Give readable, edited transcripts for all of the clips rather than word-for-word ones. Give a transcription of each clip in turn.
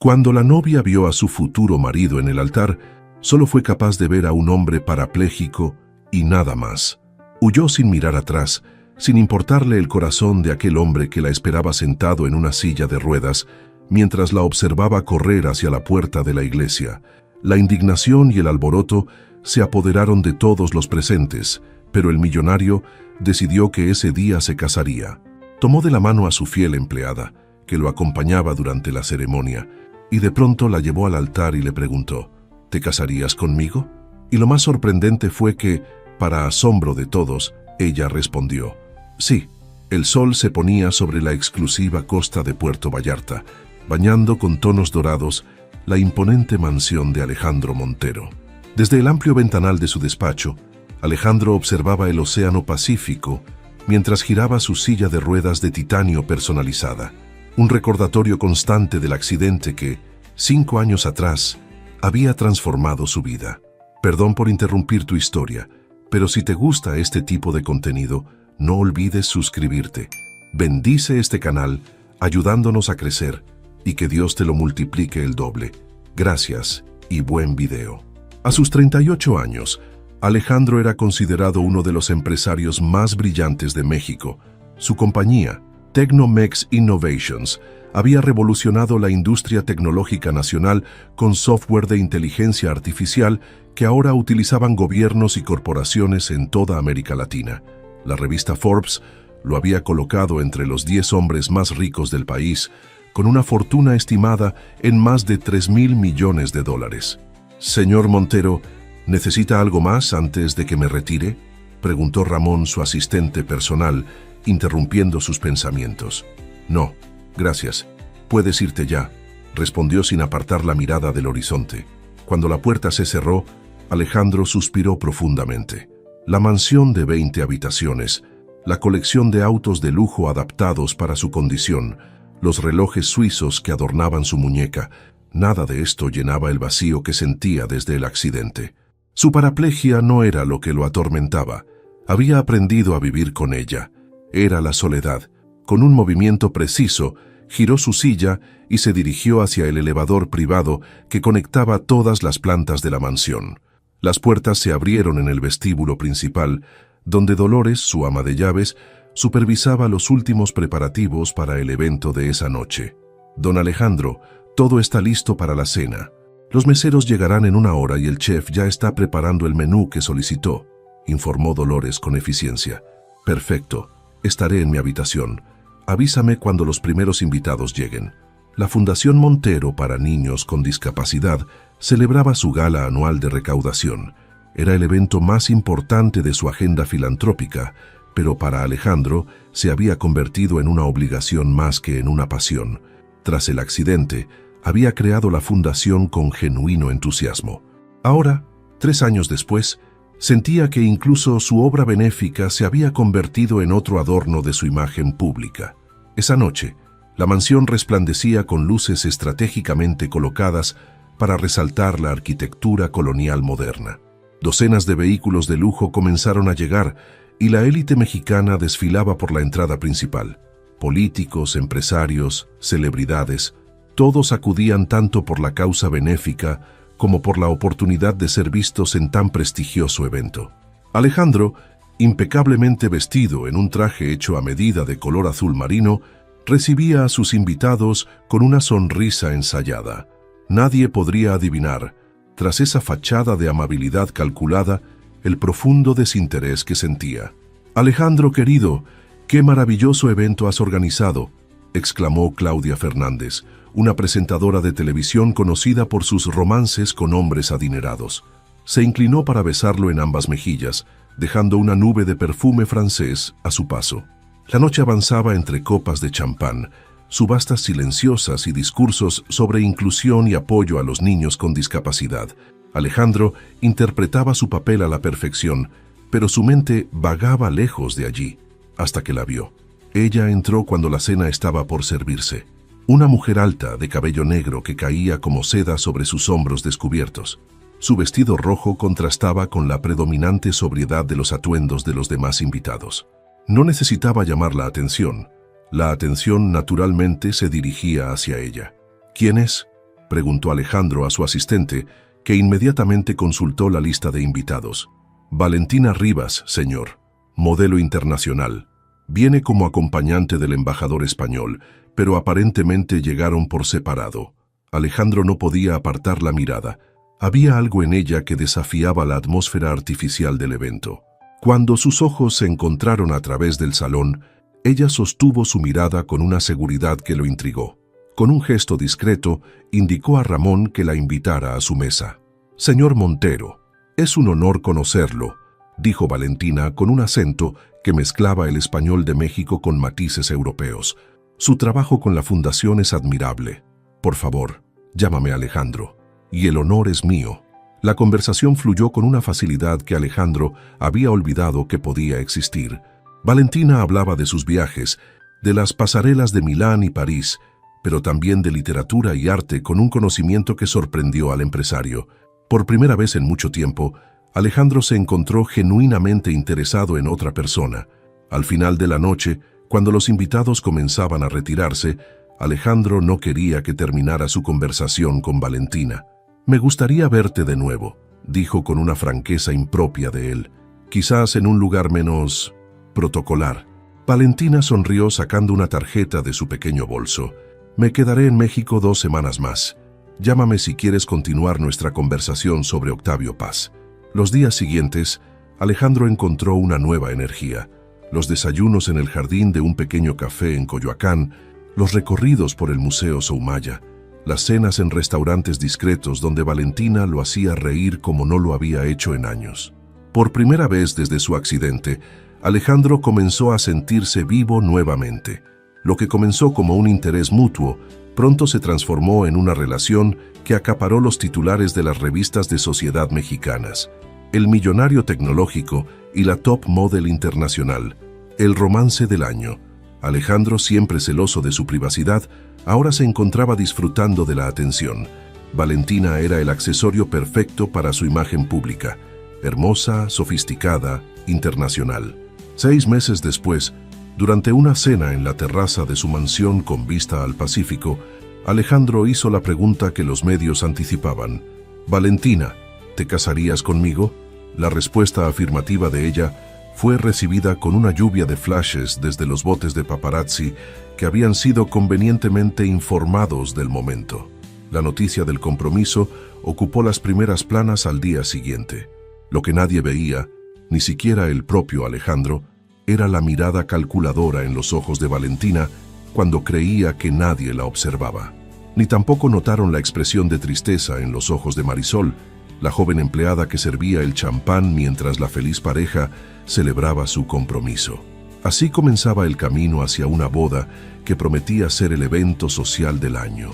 Cuando la novia vio a su futuro marido en el altar, solo fue capaz de ver a un hombre parapléjico y nada más. Huyó sin mirar atrás, sin importarle el corazón de aquel hombre que la esperaba sentado en una silla de ruedas, mientras la observaba correr hacia la puerta de la iglesia. La indignación y el alboroto se apoderaron de todos los presentes, pero el millonario decidió que ese día se casaría. Tomó de la mano a su fiel empleada, que lo acompañaba durante la ceremonia, y de pronto la llevó al altar y le preguntó: ¿te casarías conmigo? Y lo más sorprendente fue que, para asombro de todos, ella respondió: sí. El sol se ponía sobre la exclusiva costa de Puerto Vallarta, bañando con tonos dorados la imponente mansión de Alejandro Montero. Desde el amplio ventanal de su despacho, Alejandro observaba el océano Pacífico mientras giraba su silla de ruedas de titanio personalizada, un recordatorio constante del accidente que, 5 años atrás, había transformado su vida. Perdón por interrumpir tu historia, pero si te gusta este tipo de contenido, no olvides suscribirte. Bendice este canal, ayudándonos a crecer, y que Dios te lo multiplique el doble. Gracias y buen video. A sus 38 años, Alejandro era considerado uno de los empresarios más brillantes de México. Su compañía, Tecnomex Innovations, había revolucionado la industria tecnológica nacional con software de inteligencia artificial que ahora utilizaban gobiernos y corporaciones en toda América Latina. La revista Forbes lo había colocado entre los 10 hombres más ricos del país, con una fortuna estimada en más de $3,000 millones. Señor Montero, ¿necesita algo más antes de que me retire?, preguntó Ramón, su asistente personal, interrumpiendo sus pensamientos. No, gracias. Puedes irte ya, respondió sin apartar la mirada del horizonte. Cuando la puerta se cerró, Alejandro suspiró profundamente. La mansión de 20 habitaciones, la colección de autos de lujo adaptados para su condición, los relojes suizos que adornaban su muñeca, nada de esto llenaba el vacío que sentía desde el accidente. Su paraplegia no era lo que lo atormentaba. Había aprendido a vivir con ella. Era la soledad. Con un movimiento preciso, giró su silla y se dirigió hacia el elevador privado que conectaba todas las plantas de la mansión. Las puertas se abrieron en el vestíbulo principal, donde Dolores, su ama de llaves, supervisaba los últimos preparativos para el evento de esa noche. Don Alejandro, todo está listo para la cena. Los meseros llegarán en 1 hora y el chef ya está preparando el menú que solicitó, informó Dolores con eficiencia. Perfecto, estaré en mi habitación. Avísame cuando los primeros invitados lleguen. La Fundación Montero para Niños con Discapacidad celebraba su gala anual de recaudación. Era el evento más importante de su agenda filantrópica, pero para Alejandro se había convertido en una obligación más que en una pasión. Tras el accidente, había creado la fundación con genuino entusiasmo. Ahora, 3 años después, sentía que incluso su obra benéfica se había convertido en otro adorno de su imagen pública. Esa noche, la mansión resplandecía con luces estratégicamente colocadas para resaltar la arquitectura colonial moderna. Docenas de vehículos de lujo comenzaron a llegar y la élite mexicana desfilaba por la entrada principal. Políticos, empresarios, celebridades, todos acudían tanto por la causa benéfica como por la oportunidad de ser vistos en tan prestigioso evento. Alejandro, impecablemente vestido en un traje hecho a medida de color azul marino, recibía a sus invitados con una sonrisa ensayada. Nadie podría adivinar, tras esa fachada de amabilidad calculada, el profundo desinterés que sentía. «Alejandro, querido, qué maravilloso evento has organizado», exclamó Claudia Fernández, una presentadora de televisión conocida por sus romances con hombres adinerados. Se inclinó para besarlo en ambas mejillas, dejando una nube de perfume francés a su paso. La noche avanzaba entre copas de champán, subastas silenciosas y discursos sobre inclusión y apoyo a los niños con discapacidad. Alejandro interpretaba su papel a la perfección, pero su mente vagaba lejos de allí, hasta que la vio. Ella entró cuando la cena estaba por servirse. Una mujer alta, de cabello negro que caía como seda sobre sus hombros descubiertos. Su vestido rojo contrastaba con la predominante sobriedad de los atuendos de los demás invitados. No necesitaba llamar la atención. La atención naturalmente se dirigía hacia ella. «¿Quién es?», preguntó Alejandro a su asistente, que inmediatamente consultó la lista de invitados. Valentina Rivas, señor, modelo internacional. Viene como acompañante del embajador español, pero aparentemente llegaron por separado. Alejandro no podía apartar la mirada. Había algo en ella que desafiaba la atmósfera artificial del evento. Cuando sus ojos se encontraron a través del salón, ella sostuvo su mirada con una seguridad que lo intrigó. Con un gesto discreto, indicó a Ramón que la invitara a su mesa. «Señor Montero, es un honor conocerlo», dijo Valentina con un acento que mezclaba el español de México con matices europeos. «Su trabajo con la fundación es admirable. Por favor, llámame Alejandro. Y el honor es mío». La conversación fluyó con una facilidad que Alejandro había olvidado que podía existir. Valentina hablaba de sus viajes, de las pasarelas de Milán y París, pero también de literatura y arte con un conocimiento que sorprendió al empresario. Por primera vez en mucho tiempo, Alejandro se encontró genuinamente interesado en otra persona. Al final de la noche, cuando los invitados comenzaban a retirarse, Alejandro no quería que terminara su conversación con Valentina. «Me gustaría verte de nuevo», dijo con una franqueza impropia de él, «quizás en un lugar menos protocolar». Valentina sonrió sacando una tarjeta de su pequeño bolso. «Me quedaré en México 2 semanas más. Llámame si quieres continuar nuestra conversación sobre Octavio Paz». Los días siguientes, Alejandro encontró una nueva energía. Los desayunos en el jardín de un pequeño café en Coyoacán, los recorridos por el Museo Soumaya, las cenas en restaurantes discretos donde Valentina lo hacía reír como no lo había hecho en años. Por primera vez desde su accidente, Alejandro comenzó a sentirse vivo nuevamente. Lo que comenzó como un interés mutuo, pronto se transformó en una relación que acaparó los titulares de las revistas de sociedad mexicanas. El millonario tecnológico y la top model internacional. El romance del año. Alejandro, siempre celoso de su privacidad, ahora se encontraba disfrutando de la atención. Valentina era el accesorio perfecto para su imagen pública. Hermosa, sofisticada, internacional. 6 meses después, durante una cena en la terraza de su mansión con vista al Pacífico, Alejandro hizo la pregunta que los medios anticipaban. «Valentina, ¿te casarías conmigo?». La respuesta afirmativa de ella fue recibida con una lluvia de flashes desde los botes de paparazzi que habían sido convenientemente informados del momento. La noticia del compromiso ocupó las primeras planas al día siguiente. Lo que nadie veía, ni siquiera el propio Alejandro, era la mirada calculadora en los ojos de Valentina cuando creía que nadie la observaba. Ni tampoco notaron la expresión de tristeza en los ojos de Marisol, la joven empleada que servía el champán mientras la feliz pareja celebraba su compromiso. Así comenzaba el camino hacia una boda que prometía ser el evento social del año.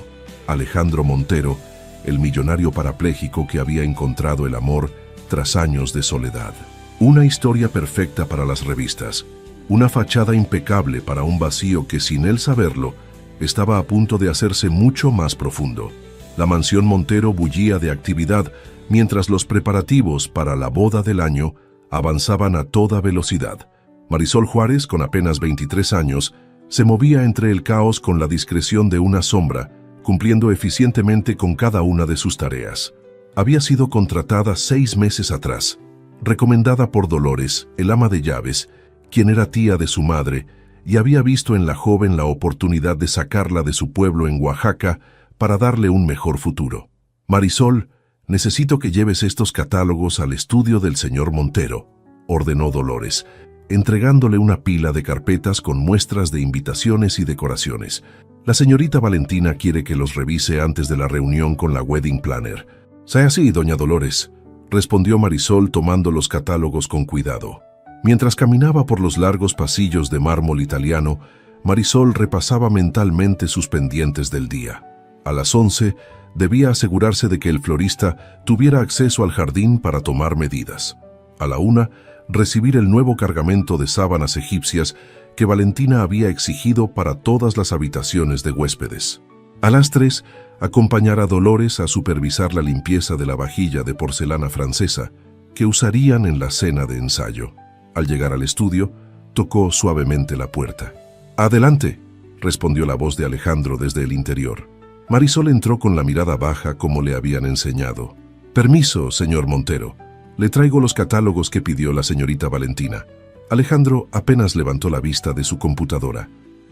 Alejandro Montero, el millonario parapléjico que había encontrado el amor tras años de soledad. Una historia perfecta para las revistas, una fachada impecable para un vacío que, sin él saberlo, estaba a punto de hacerse mucho más profundo. La mansión Montero bullía de actividad mientras los preparativos para la boda del año avanzaban a toda velocidad. Marisol Juárez, con apenas 23 años, se movía entre el caos con la discreción de una sombra, cumpliendo eficientemente con cada una de sus tareas. Había sido contratada 6 meses atrás, recomendada por Dolores, el ama de llaves, quien era tía de su madre, y había visto en la joven la oportunidad de sacarla de su pueblo en Oaxaca para darle un mejor futuro. «Marisol, necesito que lleves estos catálogos al estudio del señor Montero», ordenó Dolores, entregándole una pila de carpetas con muestras de invitaciones y decoraciones. «La señorita Valentina quiere que los revise antes de la reunión con la wedding planner». «Sea así, doña Dolores», respondió Marisol tomando los catálogos con cuidado. Mientras caminaba por los largos pasillos de mármol italiano, Marisol repasaba mentalmente sus pendientes del día. A las 11, debía asegurarse de que el florista tuviera acceso al jardín para tomar medidas. A la 1, recibir el nuevo cargamento de sábanas egipcias que Valentina había exigido para todas las habitaciones de huéspedes. A las 3, acompañar a Dolores a supervisar la limpieza de la vajilla de porcelana francesa que usarían en la cena de ensayo. Al llegar al estudio, tocó suavemente la puerta. «Adelante», respondió la voz de Alejandro desde el interior. Marisol entró con la mirada baja como le habían enseñado. «Permiso, señor Montero. Le traigo los catálogos que pidió la señorita Valentina». Alejandro apenas levantó la vista de su computadora.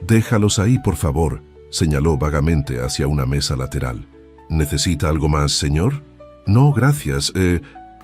«Déjalos ahí, por favor», señaló vagamente hacia una mesa lateral. «¿Necesita algo más, señor?» «No, gracias.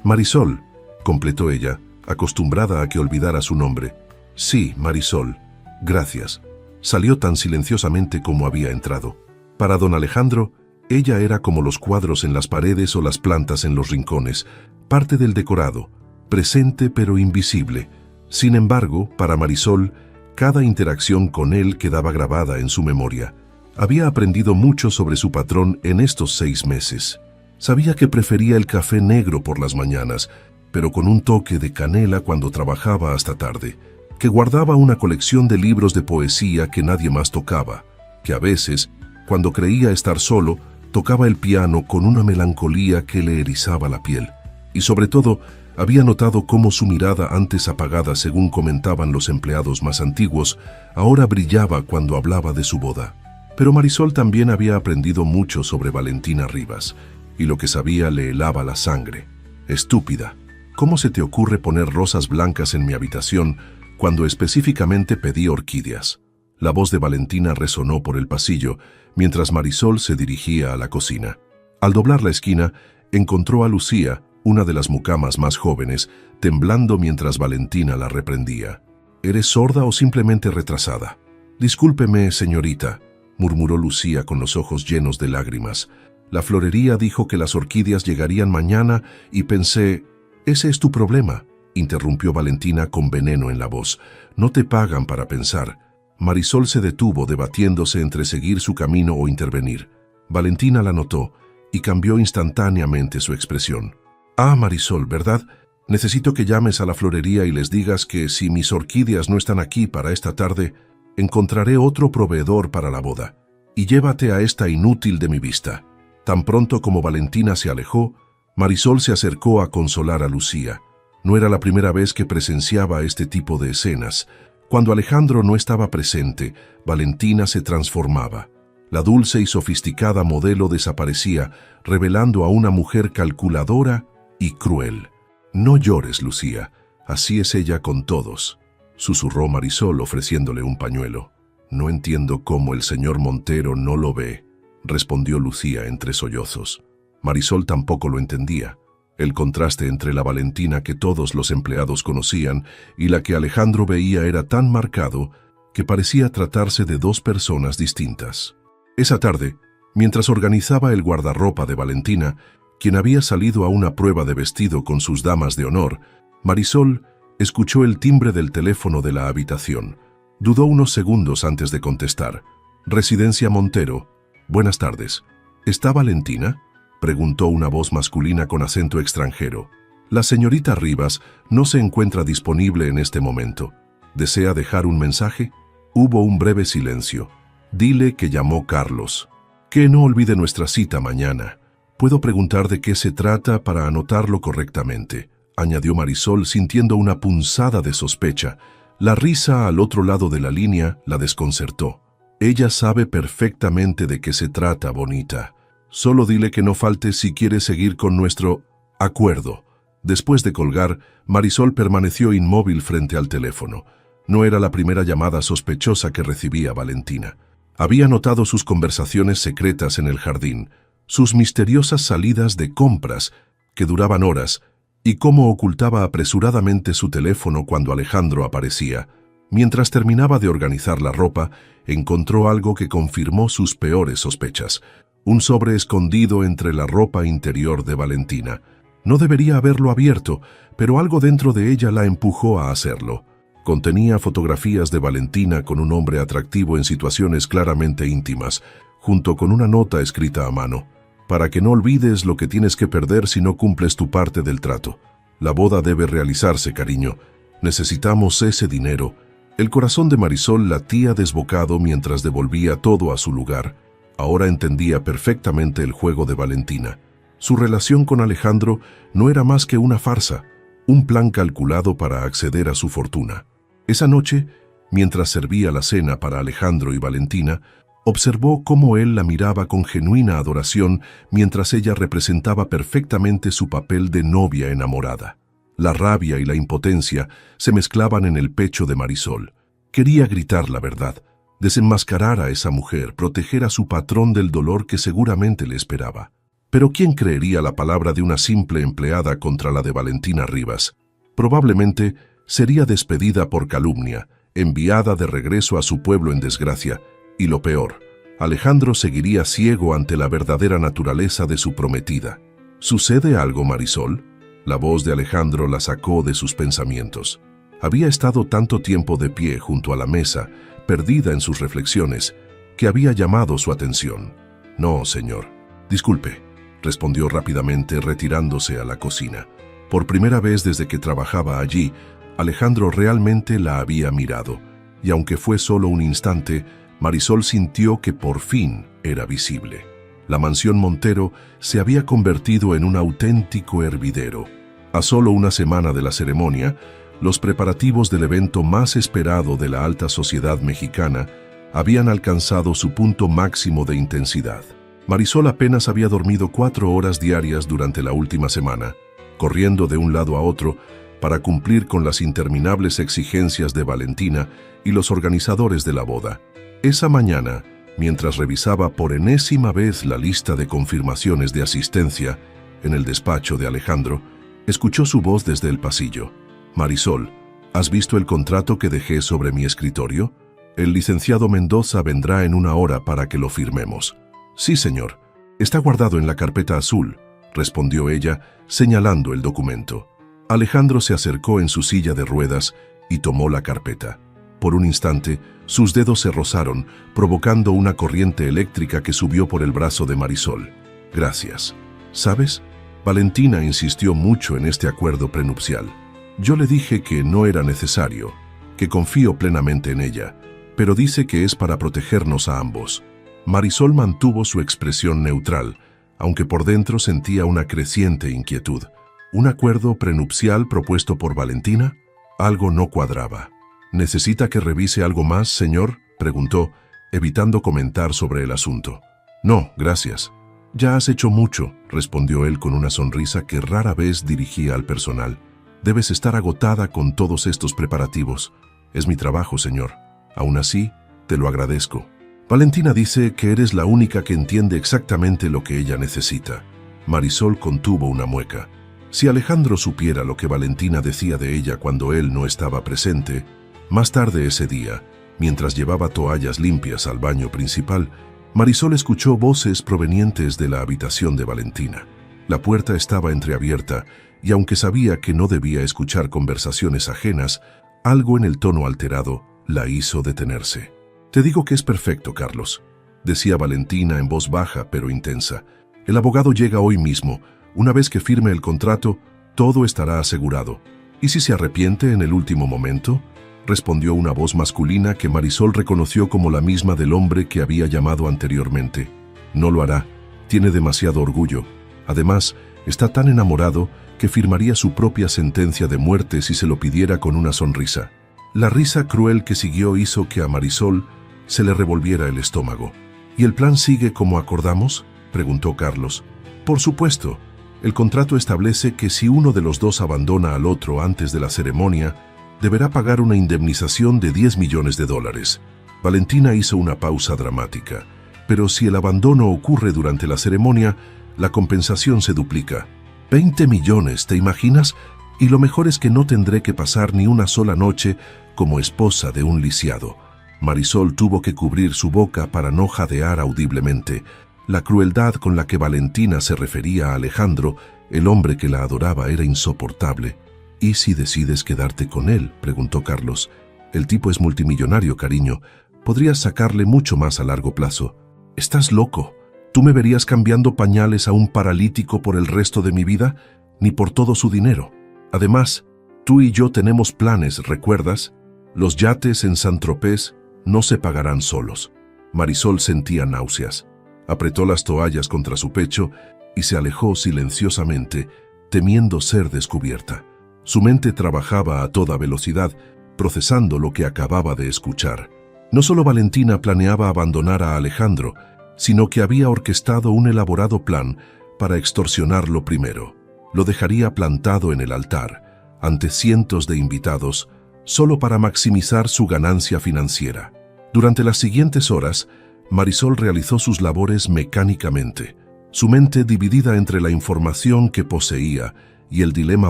Marisol», completó ella, acostumbrada a que olvidara su nombre. «Sí, Marisol. Gracias». Salió tan silenciosamente como había entrado. Para don Alejandro, ella era como los cuadros en las paredes o las plantas en los rincones, parte del decorado, presente pero invisible. Sin embargo, para Marisol, cada interacción con él quedaba grabada en su memoria. Había aprendido mucho sobre su patrón en estos 6 meses. Sabía que prefería el café negro por las mañanas, pero con un toque de canela cuando trabajaba hasta tarde, que guardaba una colección de libros de poesía que nadie más tocaba, que a veces, cuando creía estar solo, tocaba el piano con una melancolía que le erizaba la piel. Y sobre todo, había notado cómo su mirada, antes apagada según comentaban los empleados más antiguos, ahora brillaba cuando hablaba de su boda. Pero Marisol también había aprendido mucho sobre Valentina Rivas, y lo que sabía le helaba la sangre. «Estúpida, ¿cómo se te ocurre poner rosas blancas en mi habitación cuando específicamente pedí orquídeas?» La voz de Valentina resonó por el pasillo mientras Marisol se dirigía a la cocina. Al doblar la esquina, encontró a Lucía, una de las mucamas más jóvenes, temblando mientras Valentina la reprendía. «¿Eres sorda o simplemente retrasada?» «Discúlpeme, señorita», murmuró Lucía con los ojos llenos de lágrimas. «La florería dijo que las orquídeas llegarían mañana y pensé...» «Ese es tu problema», interrumpió Valentina con veneno en la voz. «No te pagan para pensar». Marisol se detuvo debatiéndose entre seguir su camino o intervenir. Valentina la notó y cambió instantáneamente su expresión. «Ah, Marisol, ¿verdad? Necesito que llames a la florería y les digas que si mis orquídeas no están aquí para esta tarde, encontraré otro proveedor para la boda. Y llévate a esta inútil de mi vista». Tan pronto como Valentina se alejó, Marisol se acercó a consolar a Lucía. No era la primera vez que presenciaba este tipo de escenas. Cuando Alejandro no estaba presente, Valentina se transformaba. La dulce y sofisticada modelo desaparecía, revelando a una mujer calculadora y cruel. «No llores, Lucía, así es ella con todos», susurró Marisol ofreciéndole un pañuelo. «No entiendo cómo el señor Montero no lo ve», respondió Lucía entre sollozos. Marisol tampoco lo entendía. El contraste entre la Valentina que todos los empleados conocían y la que Alejandro veía era tan marcado que parecía tratarse de 2 personas distintas. Esa tarde, mientras organizaba el guardarropa de Valentina, quien había salido a una prueba de vestido con sus damas de honor, Marisol escuchó el timbre del teléfono de la habitación. Dudó unos segundos antes de contestar. «Residencia Montero. Buenas tardes. ¿Está Valentina?», preguntó una voz masculina con acento extranjero. «La señorita Rivas no se encuentra disponible en este momento. ¿Desea dejar un mensaje?». Hubo un breve silencio. «Dile que llamó Carlos. Que no olvide nuestra cita mañana. Puedo preguntar de qué se trata para anotarlo correctamente», añadió Marisol sintiendo una punzada de sospecha. La risa al otro lado de la línea la desconcertó. «Ella sabe perfectamente de qué se trata, bonita. Solo dile que no falte si quiere seguir con nuestro acuerdo». Después de colgar, Marisol permaneció inmóvil frente al teléfono. No era la primera llamada sospechosa que recibía Valentina. Había notado sus conversaciones secretas en el jardín, sus misteriosas salidas de compras, que duraban horas, y cómo ocultaba apresuradamente su teléfono cuando Alejandro aparecía. Mientras terminaba de organizar la ropa, encontró algo que confirmó sus peores sospechas. Un sobre escondido entre la ropa interior de Valentina. No debería haberlo abierto, pero algo dentro de ella la empujó a hacerlo. Contenía fotografías de Valentina con un hombre atractivo en situaciones claramente íntimas, junto con una nota escrita a mano. «Para que no olvides lo que tienes que perder si no cumples tu parte del trato. La boda debe realizarse, cariño. Necesitamos ese dinero». El corazón de Marisol latía desbocado mientras devolvía todo a su lugar. Ahora entendía perfectamente el juego de Valentina. Su relación con Alejandro no era más que una farsa, un plan calculado para acceder a su fortuna. Esa noche, mientras servía la cena para Alejandro y Valentina, Observó cómo él la miraba con genuina adoración mientras ella representaba perfectamente su papel de novia enamorada. La rabia y la impotencia se mezclaban en el pecho de Marisol. Quería gritar la verdad, desenmascarar a esa mujer, proteger a su patrón del dolor que seguramente le esperaba. Pero ¿quién creería la palabra de una simple empleada contra la de Valentina Rivas? Probablemente sería despedida por calumnia, enviada de regreso a su pueblo en desgracia, y lo peor, Alejandro seguiría ciego ante la verdadera naturaleza de su prometida. ¿Sucede algo, Marisol? La voz de Alejandro la sacó de sus pensamientos. Había estado tanto tiempo de pie junto a la mesa, perdida en sus reflexiones, que había llamado su atención. No, señor. Disculpe, respondió rápidamente retirándose a la cocina. Por primera vez desde que trabajaba allí, Alejandro realmente la había mirado, y aunque fue solo un instante, Marisol sintió que por fin era visible. La mansión Montero se había convertido en un auténtico hervidero. A solo una semana de la ceremonia, los preparativos del evento más esperado de la alta sociedad mexicana habían alcanzado su punto máximo de intensidad. Marisol apenas había dormido 4 horas diarias durante la última semana, corriendo de un lado a otro para cumplir con las interminables exigencias de Valentina y los organizadores de la boda. Esa mañana, mientras revisaba por enésima vez la lista de confirmaciones de asistencia en el despacho de Alejandro, escuchó su voz desde el pasillo. «Marisol, ¿has visto el contrato que dejé sobre mi escritorio? El licenciado Mendoza vendrá en 1 hora para que lo firmemos». «Sí, señor. Está guardado en la carpeta azul», respondió ella, señalando el documento. Alejandro se acercó en su silla de ruedas y tomó la carpeta. Por un instante, sus dedos se rozaron, provocando una corriente eléctrica que subió por el brazo de Marisol. «Gracias. ¿Sabes? Valentina insistió mucho en este acuerdo prenupcial. Yo le dije que no era necesario, que confío plenamente en ella, pero dice que es para protegernos a ambos». Marisol mantuvo su expresión neutral, aunque por dentro sentía una creciente inquietud. ¿Un acuerdo prenupcial propuesto por Valentina? Algo no cuadraba. «¿Necesita que revise algo más, señor?», preguntó, evitando comentar sobre el asunto. «No, gracias». «Ya has hecho mucho», respondió él con una sonrisa que rara vez dirigía al personal. «Debes estar agotada con todos estos preparativos. Es mi trabajo, señor. Aún así, te lo agradezco». «Valentina dice que eres la única que entiende exactamente lo que ella necesita». Marisol contuvo una mueca. Si Alejandro supiera lo que Valentina decía de ella cuando él no estaba presente. Más tarde ese día, mientras llevaba toallas limpias al baño principal, Marisol escuchó voces provenientes de la habitación de Valentina. La puerta estaba entreabierta y aunque sabía que no debía escuchar conversaciones ajenas, algo en el tono alterado la hizo detenerse. «Te digo que es perfecto, Carlos», decía Valentina en voz baja pero intensa. «El abogado llega hoy mismo. Una vez que firme el contrato, todo estará asegurado. ¿Y si se arrepiente en el último momento?», respondió una voz masculina que Marisol reconoció como la misma del hombre que había llamado anteriormente. «No lo hará. Tiene demasiado orgullo. Además, está tan enamorado que firmaría su propia sentencia de muerte si se lo pidiera con una sonrisa». La risa cruel que siguió hizo que a Marisol se le revolviera el estómago. «¿Y el plan sigue como acordamos?», preguntó Carlos. «Por supuesto. El contrato establece que si uno de los dos abandona al otro antes de la ceremonia, deberá pagar una indemnización de $10 millones. Valentina hizo una pausa dramática. «Pero si el abandono ocurre durante la ceremonia, la compensación se duplica. 20 millones, ¿te imaginas? Y lo mejor es que no tendré que pasar ni una sola noche como esposa de un lisiado». Marisol tuvo que cubrir su boca para no jadear audiblemente. La crueldad con la que Valentina se refería a Alejandro, el hombre que la adoraba, era insoportable. «¿Y si decides quedarte con él?», preguntó Carlos. «El tipo es multimillonario, cariño. Podrías sacarle mucho más a largo plazo». «Estás loco. ¿Tú me verías cambiando pañales a un paralítico por el resto de mi vida? Ni por todo su dinero. Además, tú y yo tenemos planes, ¿recuerdas? Los yates en Saint-Tropez no se pagarán solos». Marisol sentía náuseas. Apretó las toallas contra su pecho y se alejó silenciosamente, temiendo ser descubierta. Su mente trabajaba a toda velocidad, procesando lo que acababa de escuchar. No solo Valentina planeaba abandonar a Alejandro, sino que había orquestado un elaborado plan para extorsionarlo primero. Lo dejaría plantado en el altar, ante cientos de invitados, solo para maximizar su ganancia financiera. Durante las siguientes horas, Marisol realizó sus labores mecánicamente, su mente dividida entre la información que poseía y el dilema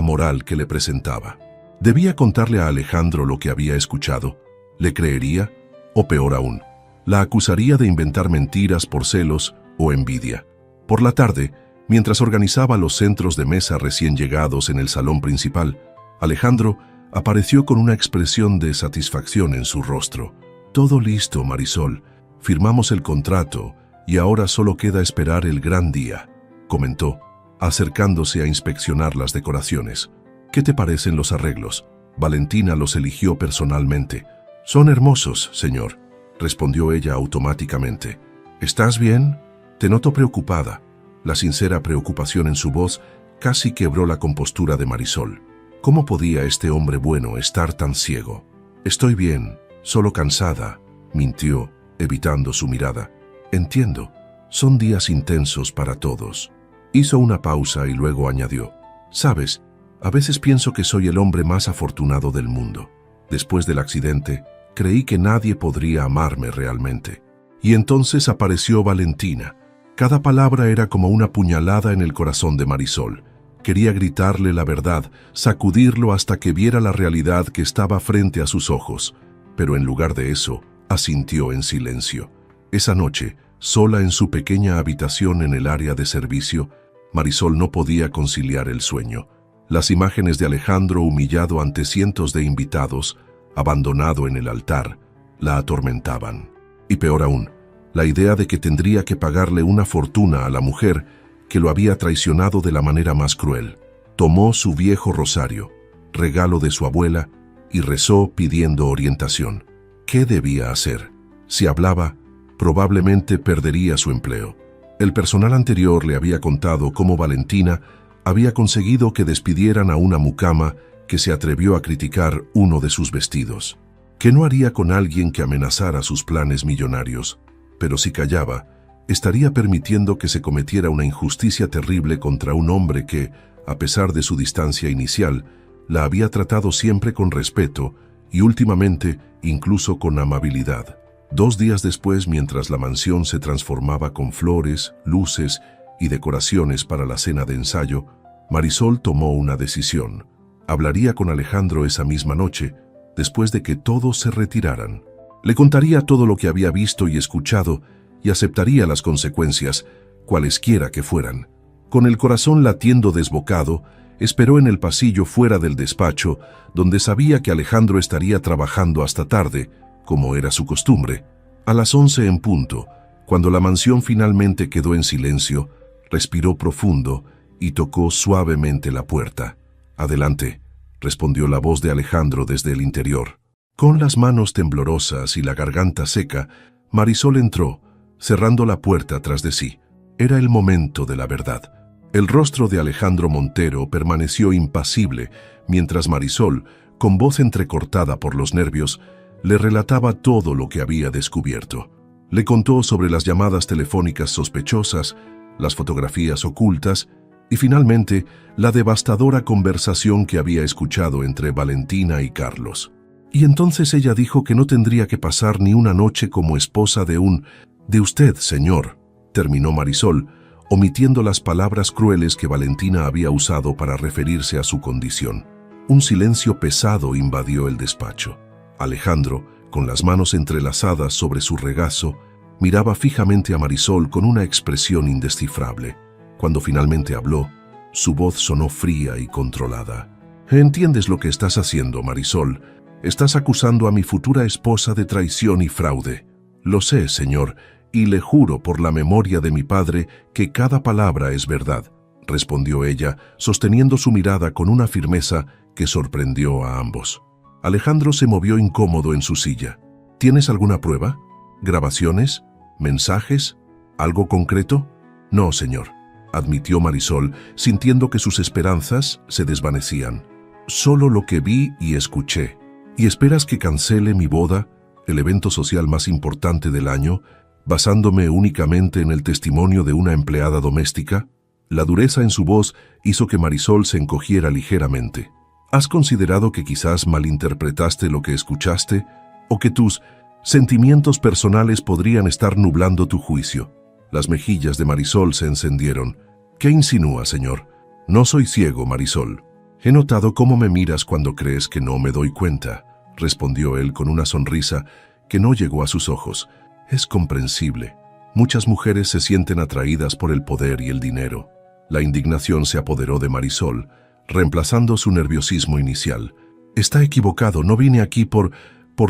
moral que le presentaba. ¿Debía contarle a Alejandro lo que había escuchado? ¿Le creería? O peor aún, la acusaría de inventar mentiras por celos o envidia. Por la tarde, mientras organizaba los centros de mesa recién llegados en el salón principal, Alejandro apareció con una expresión de satisfacción en su rostro. «Todo listo, Marisol. Firmamos el contrato y ahora solo queda esperar el gran día», comentó, acercándose a inspeccionar las decoraciones. «¿Qué te parecen los arreglos? Valentina los eligió personalmente». «Son hermosos, señor», respondió ella automáticamente. «¿Estás bien? Te noto preocupada». La sincera preocupación en su voz casi quebró la compostura de Marisol. ¿Cómo podía este hombre bueno estar tan ciego? «Estoy bien, solo cansada», mintió, evitando su mirada. «Entiendo, son días intensos para todos». Hizo una pausa y luego añadió: «Sabes, a veces pienso que soy el hombre más afortunado del mundo. Después del accidente, creí que nadie podría amarme realmente». Y entonces apareció Valentina. Cada palabra era como una puñalada en el corazón de Marisol. Quería gritarle la verdad, sacudirlo hasta que viera la realidad que estaba frente a sus ojos. Pero en lugar de eso, asintió en silencio. Esa noche, sola en su pequeña habitación en el área de servicio, Marisol no podía conciliar el sueño. Las imágenes de Alejandro humillado ante cientos de invitados, abandonado en el altar, la atormentaban. Y peor aún, la idea de que tendría que pagarle una fortuna a la mujer que lo había traicionado de la manera más cruel. Tomó su viejo rosario, regalo de su abuela, y rezó pidiendo orientación. ¿Qué debía hacer? Si hablaba, probablemente perdería su empleo. El personal anterior le había contado cómo Valentina había conseguido que despidieran a una mucama que se atrevió a criticar uno de sus vestidos. ¿Qué no haría con alguien que amenazara sus planes millonarios? Pero si callaba, estaría permitiendo que se cometiera una injusticia terrible contra un hombre que, a pesar de su distancia inicial, la había tratado siempre con respeto y últimamente incluso con amabilidad. 2 días después, mientras la mansión se transformaba con flores, luces y decoraciones para la cena de ensayo, Marisol tomó una decisión. Hablaría con Alejandro esa misma noche, después de que todos se retiraran. Le contaría todo lo que había visto y escuchado y aceptaría las consecuencias, cualesquiera que fueran. Con el corazón latiendo desbocado, esperó en el pasillo fuera del despacho, donde sabía que Alejandro estaría trabajando hasta tarde, como era su costumbre. A las 11 en punto, cuando la mansión finalmente quedó en silencio, respiró profundo y tocó suavemente la puerta. «Adelante», respondió la voz de Alejandro desde el interior. Con las manos temblorosas y la garganta seca, Marisol entró, cerrando la puerta tras de sí. Era el momento de la verdad. El rostro de Alejandro Montero permaneció impasible, mientras Marisol, con voz entrecortada por los nervios, le relataba todo lo que había descubierto. Le contó sobre las llamadas telefónicas sospechosas, las fotografías ocultas y finalmente la devastadora conversación que había escuchado entre Valentina y Carlos. Y entonces ella dijo que no tendría que pasar ni una noche como esposa de usted, señor, terminó Marisol, omitiendo las palabras crueles que Valentina había usado para referirse a su condición. Un silencio pesado invadió el despacho. Alejandro, con las manos entrelazadas sobre su regazo, miraba fijamente a Marisol con una expresión indescifrable. Cuando finalmente habló, su voz sonó fría y controlada. «¿Entiendes lo que estás haciendo, Marisol? Estás acusando a mi futura esposa de traición y fraude». «Lo sé, señor, y le juro por la memoria de mi padre que cada palabra es verdad», respondió ella, sosteniendo su mirada con una firmeza que sorprendió a ambos. Alejandro se movió incómodo en su silla. «¿Tienes alguna prueba? ¿Grabaciones? ¿Mensajes? ¿Algo concreto?» «No, señor», admitió Marisol, sintiendo que sus esperanzas se desvanecían. «Solo lo que vi y escuché». «¿Y esperas que cancele mi boda?» el evento social más importante del año, basándome únicamente en el testimonio de una empleada doméstica? La dureza en su voz hizo que Marisol se encogiera ligeramente. ¿Has considerado que quizás malinterpretaste lo que escuchaste o que tus sentimientos personales podrían estar nublando tu juicio? Las mejillas de Marisol se encendieron. ¿Qué insinúa, señor? No soy ciego, Marisol. He notado cómo me miras cuando crees que no me doy cuenta, respondió él con una sonrisa que no llegó a sus ojos. Es comprensible. Muchas mujeres se sienten atraídas por el poder y el dinero. La indignación se apoderó de Marisol, reemplazando su nerviosismo inicial. Está equivocado, no vine aquí por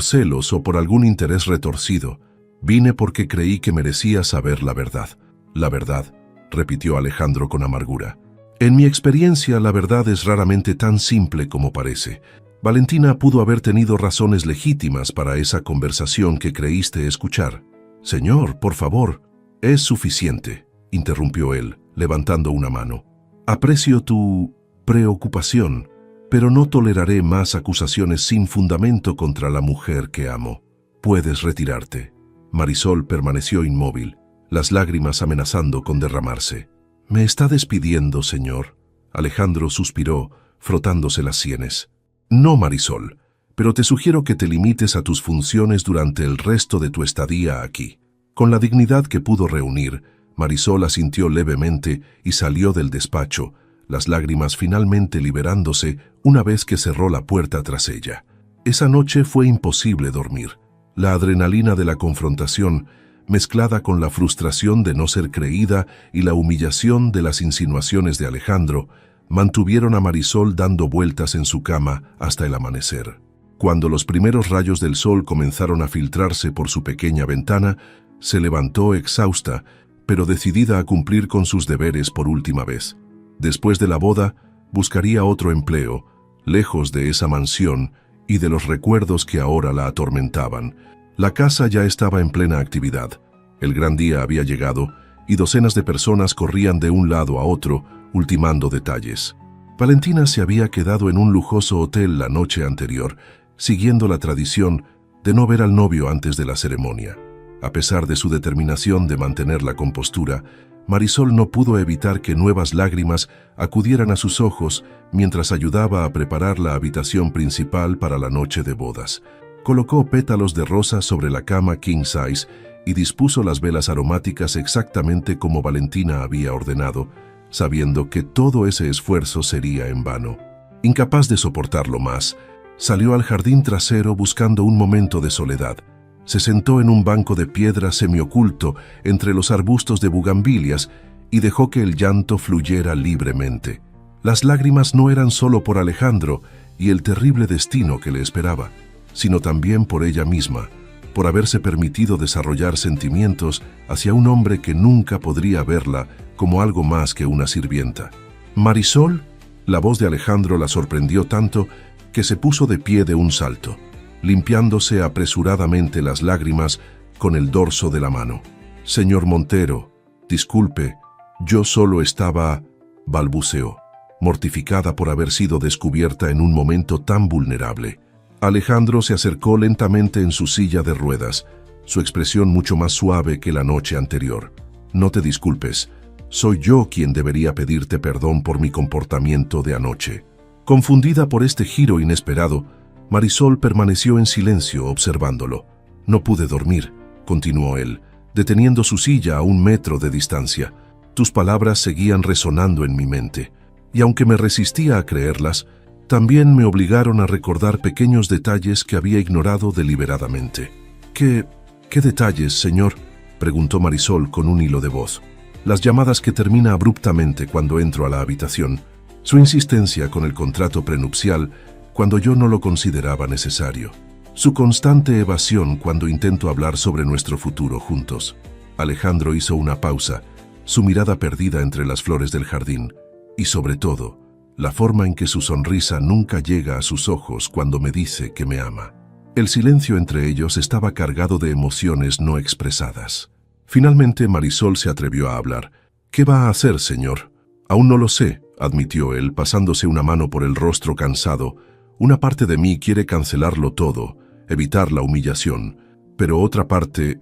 celos o por algún interés retorcido. Vine porque creí que merecía saber la verdad. La verdad, repitió Alejandro con amargura. En mi experiencia, la verdad es raramente tan simple como parece. Valentina pudo haber tenido razones legítimas para esa conversación que creíste escuchar. Señor, por favor. Es suficiente, interrumpió él, levantando una mano. Aprecio tu preocupación, pero no toleraré más acusaciones sin fundamento contra la mujer que amo. Puedes retirarte. Marisol permaneció inmóvil, las lágrimas amenazando con derramarse. «¿Me está despidiendo, señor?» Alejandro suspiró, frotándose las sienes. «No, Marisol, pero te sugiero que te limites a tus funciones durante el resto de tu estadía aquí». Con la dignidad que pudo reunir, Marisol asintió levemente y salió del despacho, las lágrimas finalmente liberándose una vez que cerró la puerta tras ella. Esa noche fue imposible dormir. La adrenalina de la confrontación, mezclada con la frustración de no ser creída y la humillación de las insinuaciones de Alejandro, mantuvieron a Marisol dando vueltas en su cama hasta el amanecer. Cuando los primeros rayos del sol comenzaron a filtrarse por su pequeña ventana, se levantó exhausta, pero decidida a cumplir con sus deberes por última vez. Después de la boda, buscaría otro empleo, lejos de esa mansión y de los recuerdos que ahora la atormentaban. La casa ya estaba en plena actividad. El gran día había llegado y docenas de personas corrían de un lado a otro, ultimando detalles. Valentina se había quedado en un lujoso hotel la noche anterior, siguiendo la tradición de no ver al novio antes de la ceremonia. A pesar de su determinación de mantener la compostura, Marisol no pudo evitar que nuevas lágrimas acudieran a sus ojos mientras ayudaba a preparar la habitación principal para la noche de bodas. Colocó pétalos de rosa sobre la cama king size y dispuso las velas aromáticas exactamente como Valentina había ordenado, sabiendo que todo ese esfuerzo sería en vano. Incapaz de soportarlo más, salió al jardín trasero buscando un momento de soledad. Se sentó en un banco de piedra semioculto entre los arbustos de bugambilias y dejó que el llanto fluyera libremente. Las lágrimas no eran solo por Alejandro y el terrible destino que le esperaba, sino también por ella misma, por haberse permitido desarrollar sentimientos hacia un hombre que nunca podría verla como algo más que una sirvienta. «¿Marisol?» La voz de Alejandro la sorprendió tanto que se puso de pie de un salto, limpiándose apresuradamente las lágrimas con el dorso de la mano. «Señor Montero, disculpe, yo solo estaba...», balbuceó, mortificada por haber sido descubierta en un momento tan vulnerable. Alejandro se acercó lentamente en su silla de ruedas, su expresión mucho más suave que la noche anterior. «No te disculpes, soy yo quien debería pedirte perdón por mi comportamiento de anoche». Confundida por este giro inesperado, Marisol permaneció en silencio observándolo. «No pude dormir», continuó él, deteniendo su silla a 1 metro de distancia. «Tus palabras seguían resonando en mi mente, y aunque me resistía a creerlas, también me obligaron a recordar pequeños detalles que había ignorado deliberadamente». ¿Qué detalles, señor?», preguntó Marisol con un hilo de voz. «Las llamadas que termina abruptamente cuando entro a la habitación, su insistencia con el contrato prenupcial cuando yo no lo consideraba necesario, su constante evasión cuando intento hablar sobre nuestro futuro juntos». Alejandro hizo una pausa, su mirada perdida entre las flores del jardín, y sobre todo, la forma en que su sonrisa nunca llega a sus ojos cuando me dice que me ama. El silencio entre ellos estaba cargado de emociones no expresadas. Finalmente Marisol se atrevió a hablar. «¿Qué va a hacer, señor?» «Aún no lo sé», admitió él, pasándose una mano por el rostro cansado. «Una parte de mí quiere cancelarlo todo, evitar la humillación, Pero ¿otra parte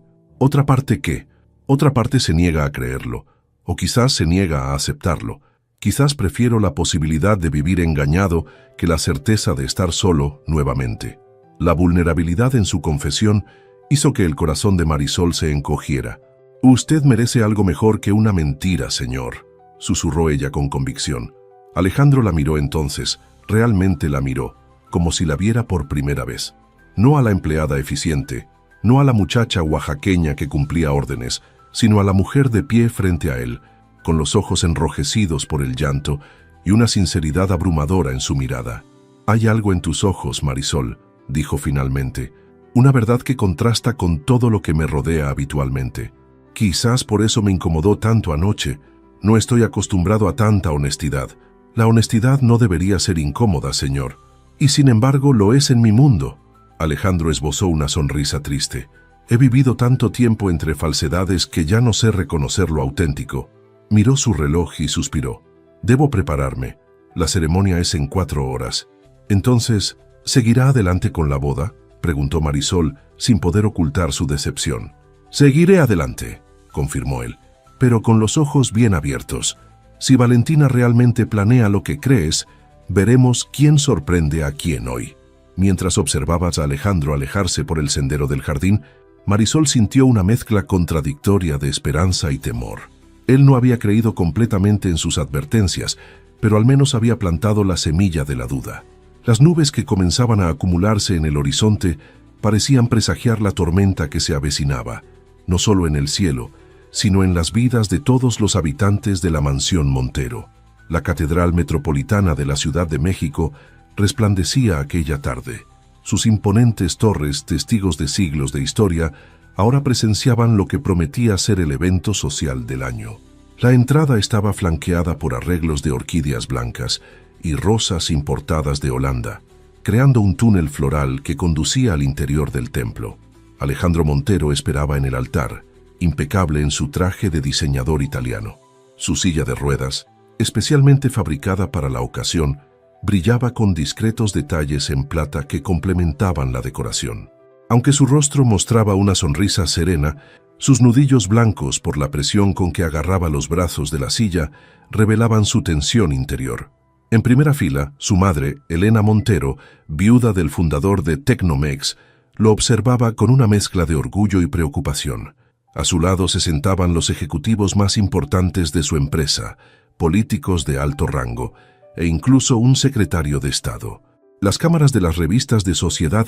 qué? Otra parte se niega a creerlo, o quizás se niega a aceptarlo. Quizás prefiero la posibilidad de vivir engañado que la certeza de estar solo nuevamente. La vulnerabilidad en su confesión hizo que el corazón de Marisol se encogiera. «Usted merece algo mejor que una mentira, señor», susurró ella con convicción. Alejandro la miró entonces, realmente la miró, como si la viera por primera vez. No a la empleada eficiente, no a la muchacha oaxaqueña que cumplía órdenes, sino a la mujer de pie frente a él, con los ojos enrojecidos por el llanto y una sinceridad abrumadora en su mirada. «Hay algo en tus ojos, Marisol», dijo finalmente, «una verdad que contrasta con todo lo que me rodea habitualmente. Quizás por eso me incomodó tanto anoche. No estoy acostumbrado a tanta honestidad. La honestidad no debería ser incómoda, señor. Y sin embargo lo es en mi mundo». Alejandro esbozó una sonrisa triste. «He vivido tanto tiempo entre falsedades que ya no sé reconocer lo auténtico». Miró su reloj y suspiró. «Debo prepararme. La ceremonia es en 4 horas. Entonces, ¿seguirá adelante con la boda?», preguntó Marisol, sin poder ocultar su decepción. «Seguiré adelante», confirmó él, «pero con los ojos bien abiertos. Si Valentina realmente planea lo que crees, veremos quién sorprende a quién hoy». Mientras observabas a Alejandro alejarse por el sendero del jardín, Marisol sintió una mezcla contradictoria de esperanza y temor. Él no había creído completamente en sus advertencias, pero al menos había plantado la semilla de la duda. Las nubes que comenzaban a acumularse en el horizonte parecían presagiar la tormenta que se avecinaba, no solo en el cielo, sino en las vidas de todos los habitantes de la mansión Montero. La Catedral Metropolitana de la Ciudad de México resplandecía aquella tarde. Sus imponentes torres, testigos de siglos de historia, ahora presenciaban lo que prometía ser el evento social del año. La entrada estaba flanqueada por arreglos de orquídeas blancas y rosas importadas de Holanda, creando un túnel floral que conducía al interior del templo. Alejandro Montero esperaba en el altar, impecable en su traje de diseñador italiano. Su silla de ruedas, especialmente fabricada para la ocasión, brillaba con discretos detalles en plata que complementaban la decoración. Aunque su rostro mostraba una sonrisa serena, sus nudillos blancos por la presión con que agarraba los brazos de la silla revelaban su tensión interior. En primera fila, su madre, Elena Montero, viuda del fundador de Tecnomex, lo observaba con una mezcla de orgullo y preocupación. A su lado se sentaban los ejecutivos más importantes de su empresa, políticos de alto rango, e incluso un secretario de Estado. Las cámaras de las revistas de sociedad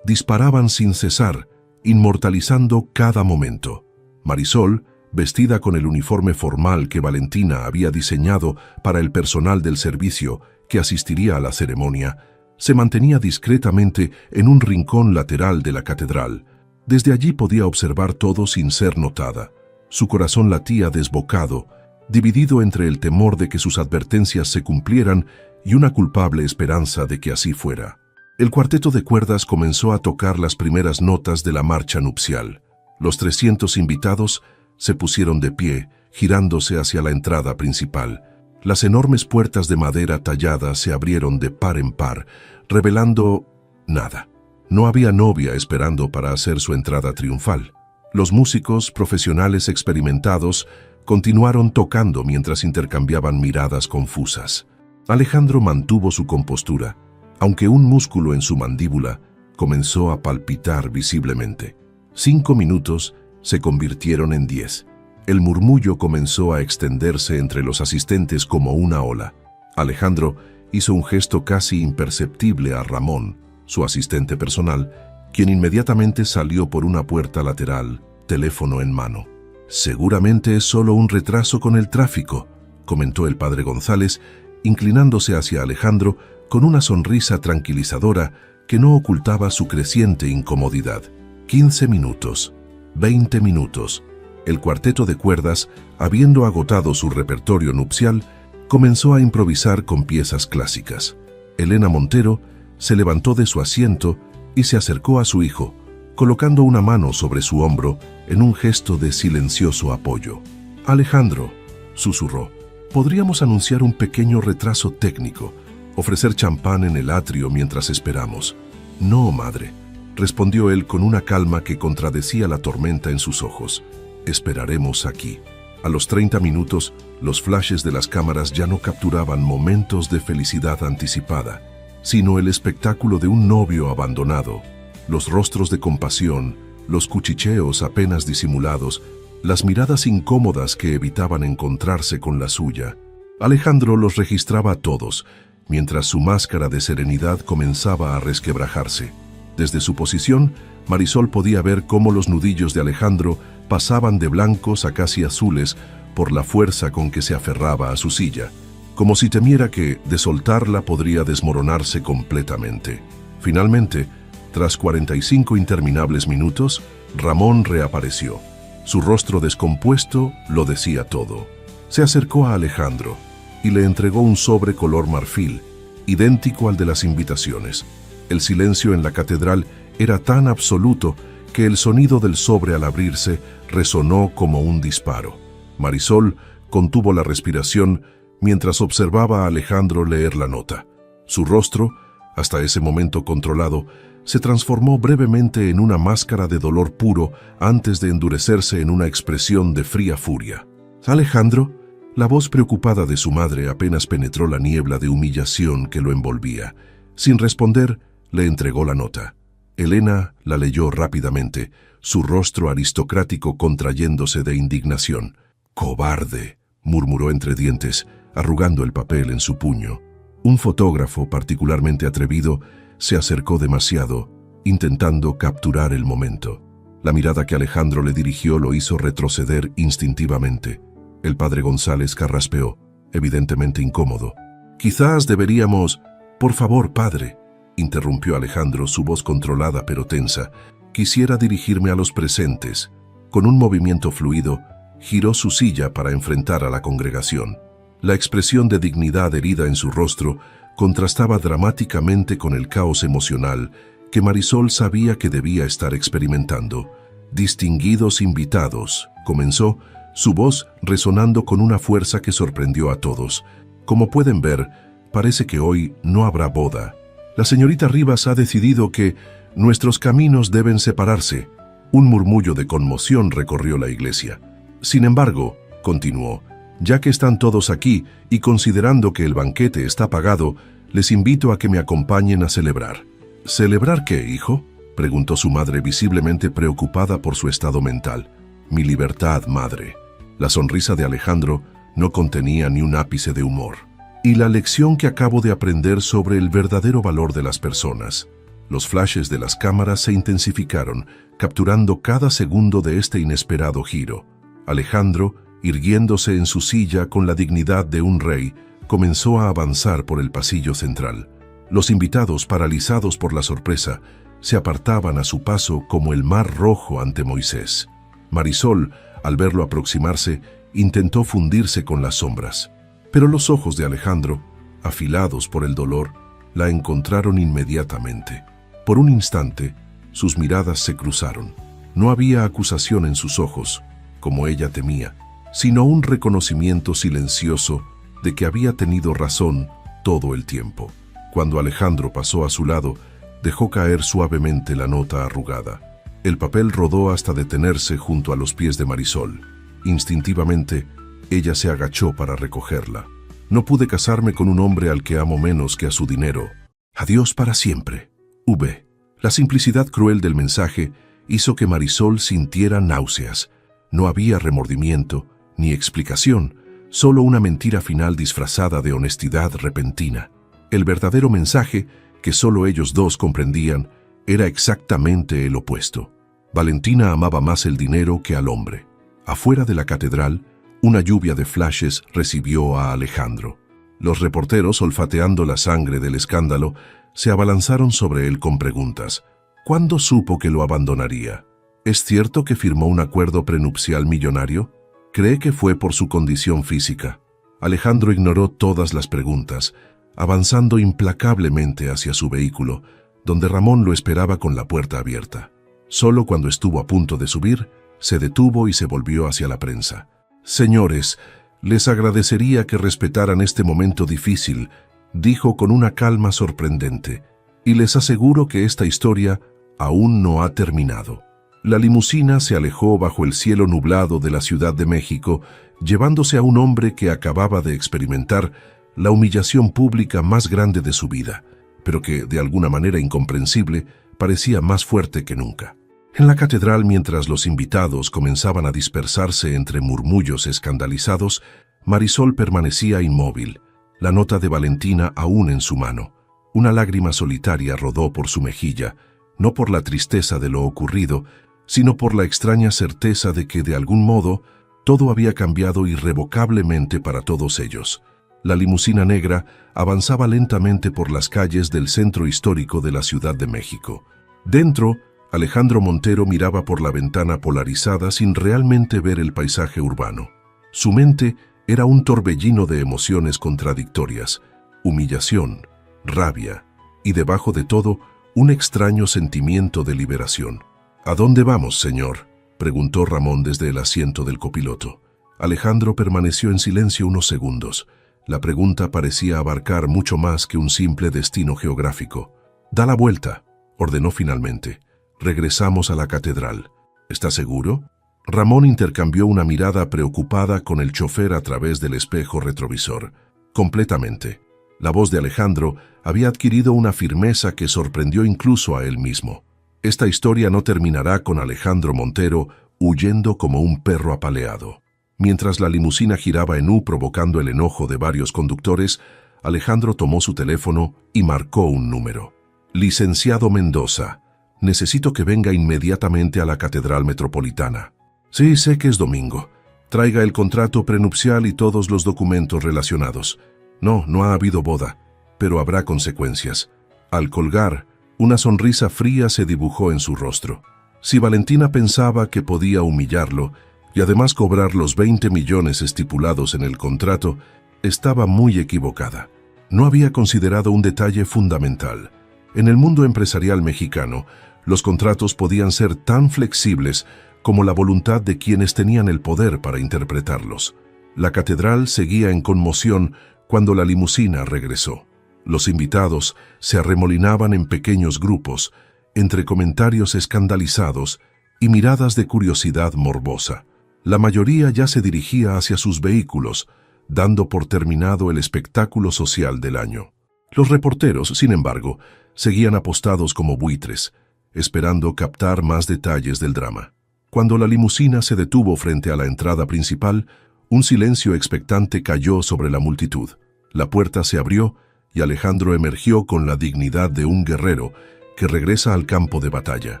disparaban sin cesar, inmortalizando cada momento. Marisol, vestida con el uniforme formal que Valentina había diseñado para el personal del servicio que asistiría a la ceremonia, se mantenía discretamente en un rincón lateral de la catedral. Desde allí podía observar todo sin ser notada. Su corazón latía desbocado, dividido entre el temor de que sus advertencias se cumplieran y una culpable esperanza de que así fuera. El cuarteto de cuerdas comenzó a tocar las primeras notas de la marcha nupcial. Los 300 invitados se pusieron de pie, girándose hacia la entrada principal. Las enormes puertas de madera tallada se abrieron de par en par, revelando nada. No había novia esperando para hacer su entrada triunfal. Los músicos profesionales experimentados continuaron tocando mientras intercambiaban miradas confusas. Alejandro mantuvo su compostura, aunque un músculo en su mandíbula comenzó a palpitar visiblemente. 5 minutos se convirtieron en 10. El murmullo comenzó a extenderse entre los asistentes como una ola. Alejandro hizo un gesto casi imperceptible a Ramón, su asistente personal, quien inmediatamente salió por una puerta lateral, teléfono en mano. «Seguramente es solo un retraso con el tráfico», comentó el padre González, inclinándose hacia Alejandro con una sonrisa tranquilizadora que no ocultaba su creciente incomodidad. 15 minutos, 20 minutos. El cuarteto de cuerdas, habiendo agotado su repertorio nupcial, comenzó a improvisar con piezas clásicas. Elena Montero se levantó de su asiento y se acercó a su hijo, colocando una mano sobre su hombro en un gesto de silencioso apoyo. «Alejandro», susurró, «podríamos anunciar un pequeño retraso técnico, ofrecer champán en el atrio mientras esperamos». «No, madre, respondió él con una calma que contradecía la tormenta en sus ojos. Esperaremos aquí. A los 30 minutos, los flashes de las cámaras ya no capturaban momentos de felicidad anticipada, sino el espectáculo de un novio abandonado, los rostros de compasión, los cuchicheos apenas disimulados, las miradas incómodas que evitaban encontrarse con la suya. Alejandro los registraba a todos, mientras su máscara de serenidad comenzaba a resquebrajarse. Desde su posición, Marisol podía ver cómo los nudillos de Alejandro pasaban de blancos a casi azules por la fuerza con que se aferraba a su silla, como si temiera que, de soltarla, podría desmoronarse completamente. Finalmente, tras 45 interminables minutos, Ramón reapareció. Su rostro descompuesto lo decía todo. Se acercó a Alejandro y le entregó un sobre color marfil, idéntico al de las invitaciones. El silencio en la catedral era tan absoluto que el sonido del sobre al abrirse resonó como un disparo. Marisol contuvo la respiración mientras observaba a Alejandro leer la nota. Su rostro, hasta ese momento controlado, se transformó brevemente en una máscara de dolor puro antes de endurecerse en una expresión de fría furia. «Alejandro», la voz preocupada de su madre apenas penetró la niebla de humillación que lo envolvía. Sin responder, le entregó la nota. Elena la leyó rápidamente, su rostro aristocrático contrayéndose de indignación. «Cobarde», murmuró entre dientes, arrugando el papel en su puño. Un fotógrafo particularmente atrevido se acercó demasiado, intentando capturar el momento. La mirada que Alejandro le dirigió lo hizo retroceder instintivamente. El padre González carraspeó, evidentemente incómodo. «Quizás deberíamos...» «Por favor, padre», interrumpió Alejandro, su voz controlada pero tensa. «Quisiera dirigirme a los presentes». Con un movimiento fluido, giró su silla para enfrentar a la congregación. La expresión de dignidad herida en su rostro contrastaba dramáticamente con el caos emocional que Marisol sabía que debía estar experimentando. «Distinguidos invitados», comenzó, su voz resonando con una fuerza que sorprendió a todos. «Como pueden ver, parece que hoy no habrá boda. La señorita Rivas ha decidido que nuestros caminos deben separarse». Un murmullo de conmoción recorrió la iglesia. «Sin embargo», continuó, «ya que están todos aquí y considerando que el banquete está pagado, les invito a que me acompañen a celebrar». «¿Celebrar qué, hijo?», preguntó su madre visiblemente preocupada por su estado mental. «Mi libertad, madre». La sonrisa de Alejandro no contenía ni un ápice de humor. «Y la lección que acabo de aprender sobre el verdadero valor de las personas». Los flashes de las cámaras se intensificaron, capturando cada segundo de este inesperado giro. Alejandro, irguiéndose en su silla con la dignidad de un rey, comenzó a avanzar por el pasillo central. Los invitados, paralizados por la sorpresa, se apartaban a su paso como el mar rojo ante Moisés. Marisol, al verlo aproximarse, intentó fundirse con las sombras. Pero los ojos de Alejandro, afilados por el dolor, la encontraron inmediatamente. Por un instante, sus miradas se cruzaron. No había acusación en sus ojos, como ella temía, sino un reconocimiento silencioso de que había tenido razón todo el tiempo. Cuando Alejandro pasó a su lado, dejó caer suavemente la nota arrugada. El papel rodó hasta detenerse junto a los pies de Marisol. Instintivamente, ella se agachó para recogerla. «No pude casarme con un hombre al que amo menos que a su dinero. Adiós para siempre. V». La simplicidad cruel del mensaje hizo que Marisol sintiera náuseas. No había remordimiento ni explicación, solo una mentira final disfrazada de honestidad repentina. El verdadero mensaje, que solo ellos dos comprendían, era exactamente el opuesto. Valentina amaba más el dinero que al hombre. Afuera de la catedral, una lluvia de flashes recibió a Alejandro. Los reporteros, olfateando la sangre del escándalo, se abalanzaron sobre él con preguntas. ¿Cuándo supo que lo abandonaría? ¿Es cierto que firmó un acuerdo prenupcial millonario? ¿Cree que fue por su condición física? Alejandro ignoró todas las preguntas, avanzando implacablemente hacia su vehículo, donde Ramón lo esperaba con la puerta abierta. Solo cuando estuvo a punto de subir, se detuvo y se volvió hacia la prensa. «Señores, les agradecería que respetaran este momento difícil», dijo con una calma sorprendente, «y les aseguro que esta historia aún no ha terminado. La limusina se alejó bajo el cielo nublado de la Ciudad de México, llevándose a un hombre que acababa de experimentar la humillación pública más grande de su vida, pero que, de alguna manera incomprensible, parecía más fuerte que nunca. En la catedral, mientras los invitados comenzaban a dispersarse entre murmullos escandalizados, Marisol permanecía inmóvil, la nota de Valentina aún en su mano. Una lágrima solitaria rodó por su mejilla, no por la tristeza de lo ocurrido, sino por la extraña certeza de que, de algún modo, todo había cambiado irrevocablemente para todos ellos. La limusina negra avanzaba lentamente por las calles del centro histórico de la Ciudad de México. Dentro, Alejandro Montero miraba por la ventana polarizada sin realmente ver el paisaje urbano. Su mente era un torbellino de emociones contradictorias, humillación, rabia y, debajo de todo, un extraño sentimiento de liberación. «¿A dónde vamos, señor?», preguntó Ramón desde el asiento del copiloto. Alejandro permaneció en silencio unos segundos. La pregunta parecía abarcar mucho más que un simple destino geográfico. «Da la vuelta», ordenó finalmente. «Regresamos a la catedral». «¿Está seguro?». Ramón intercambió una mirada preocupada con el chofer a través del espejo retrovisor. «Completamente». La voz de Alejandro había adquirido una firmeza que sorprendió incluso a él mismo. Esta historia no terminará con Alejandro Montero huyendo como un perro apaleado. Mientras la limusina giraba en U provocando el enojo de varios conductores, Alejandro tomó su teléfono y marcó un número. «Licenciado Mendoza, necesito que venga inmediatamente a la Catedral Metropolitana». «Sí, sé que es domingo. Traiga el contrato prenupcial y todos los documentos relacionados». No ha habido boda, pero habrá consecuencias». Al colgar, una sonrisa fría se dibujó en su rostro. Si Valentina pensaba que podía humillarlo y además cobrar los 20 millones estipulados en el contrato, estaba muy equivocada. No había considerado un detalle fundamental. En el mundo empresarial mexicano, los contratos podían ser tan flexibles como la voluntad de quienes tenían el poder para interpretarlos. La catedral seguía en conmoción cuando la limusina regresó. Los invitados se arremolinaban en pequeños grupos, entre comentarios escandalizados y miradas de curiosidad morbosa. La mayoría ya se dirigía hacia sus vehículos, dando por terminado el espectáculo social del año. Los reporteros, sin embargo, seguían apostados como buitres, esperando captar más detalles del drama. Cuando la limusina se detuvo frente a la entrada principal, un silencio expectante cayó sobre la multitud. La puerta se abrió y Alejandro emergió con la dignidad de un guerrero que regresa al campo de batalla.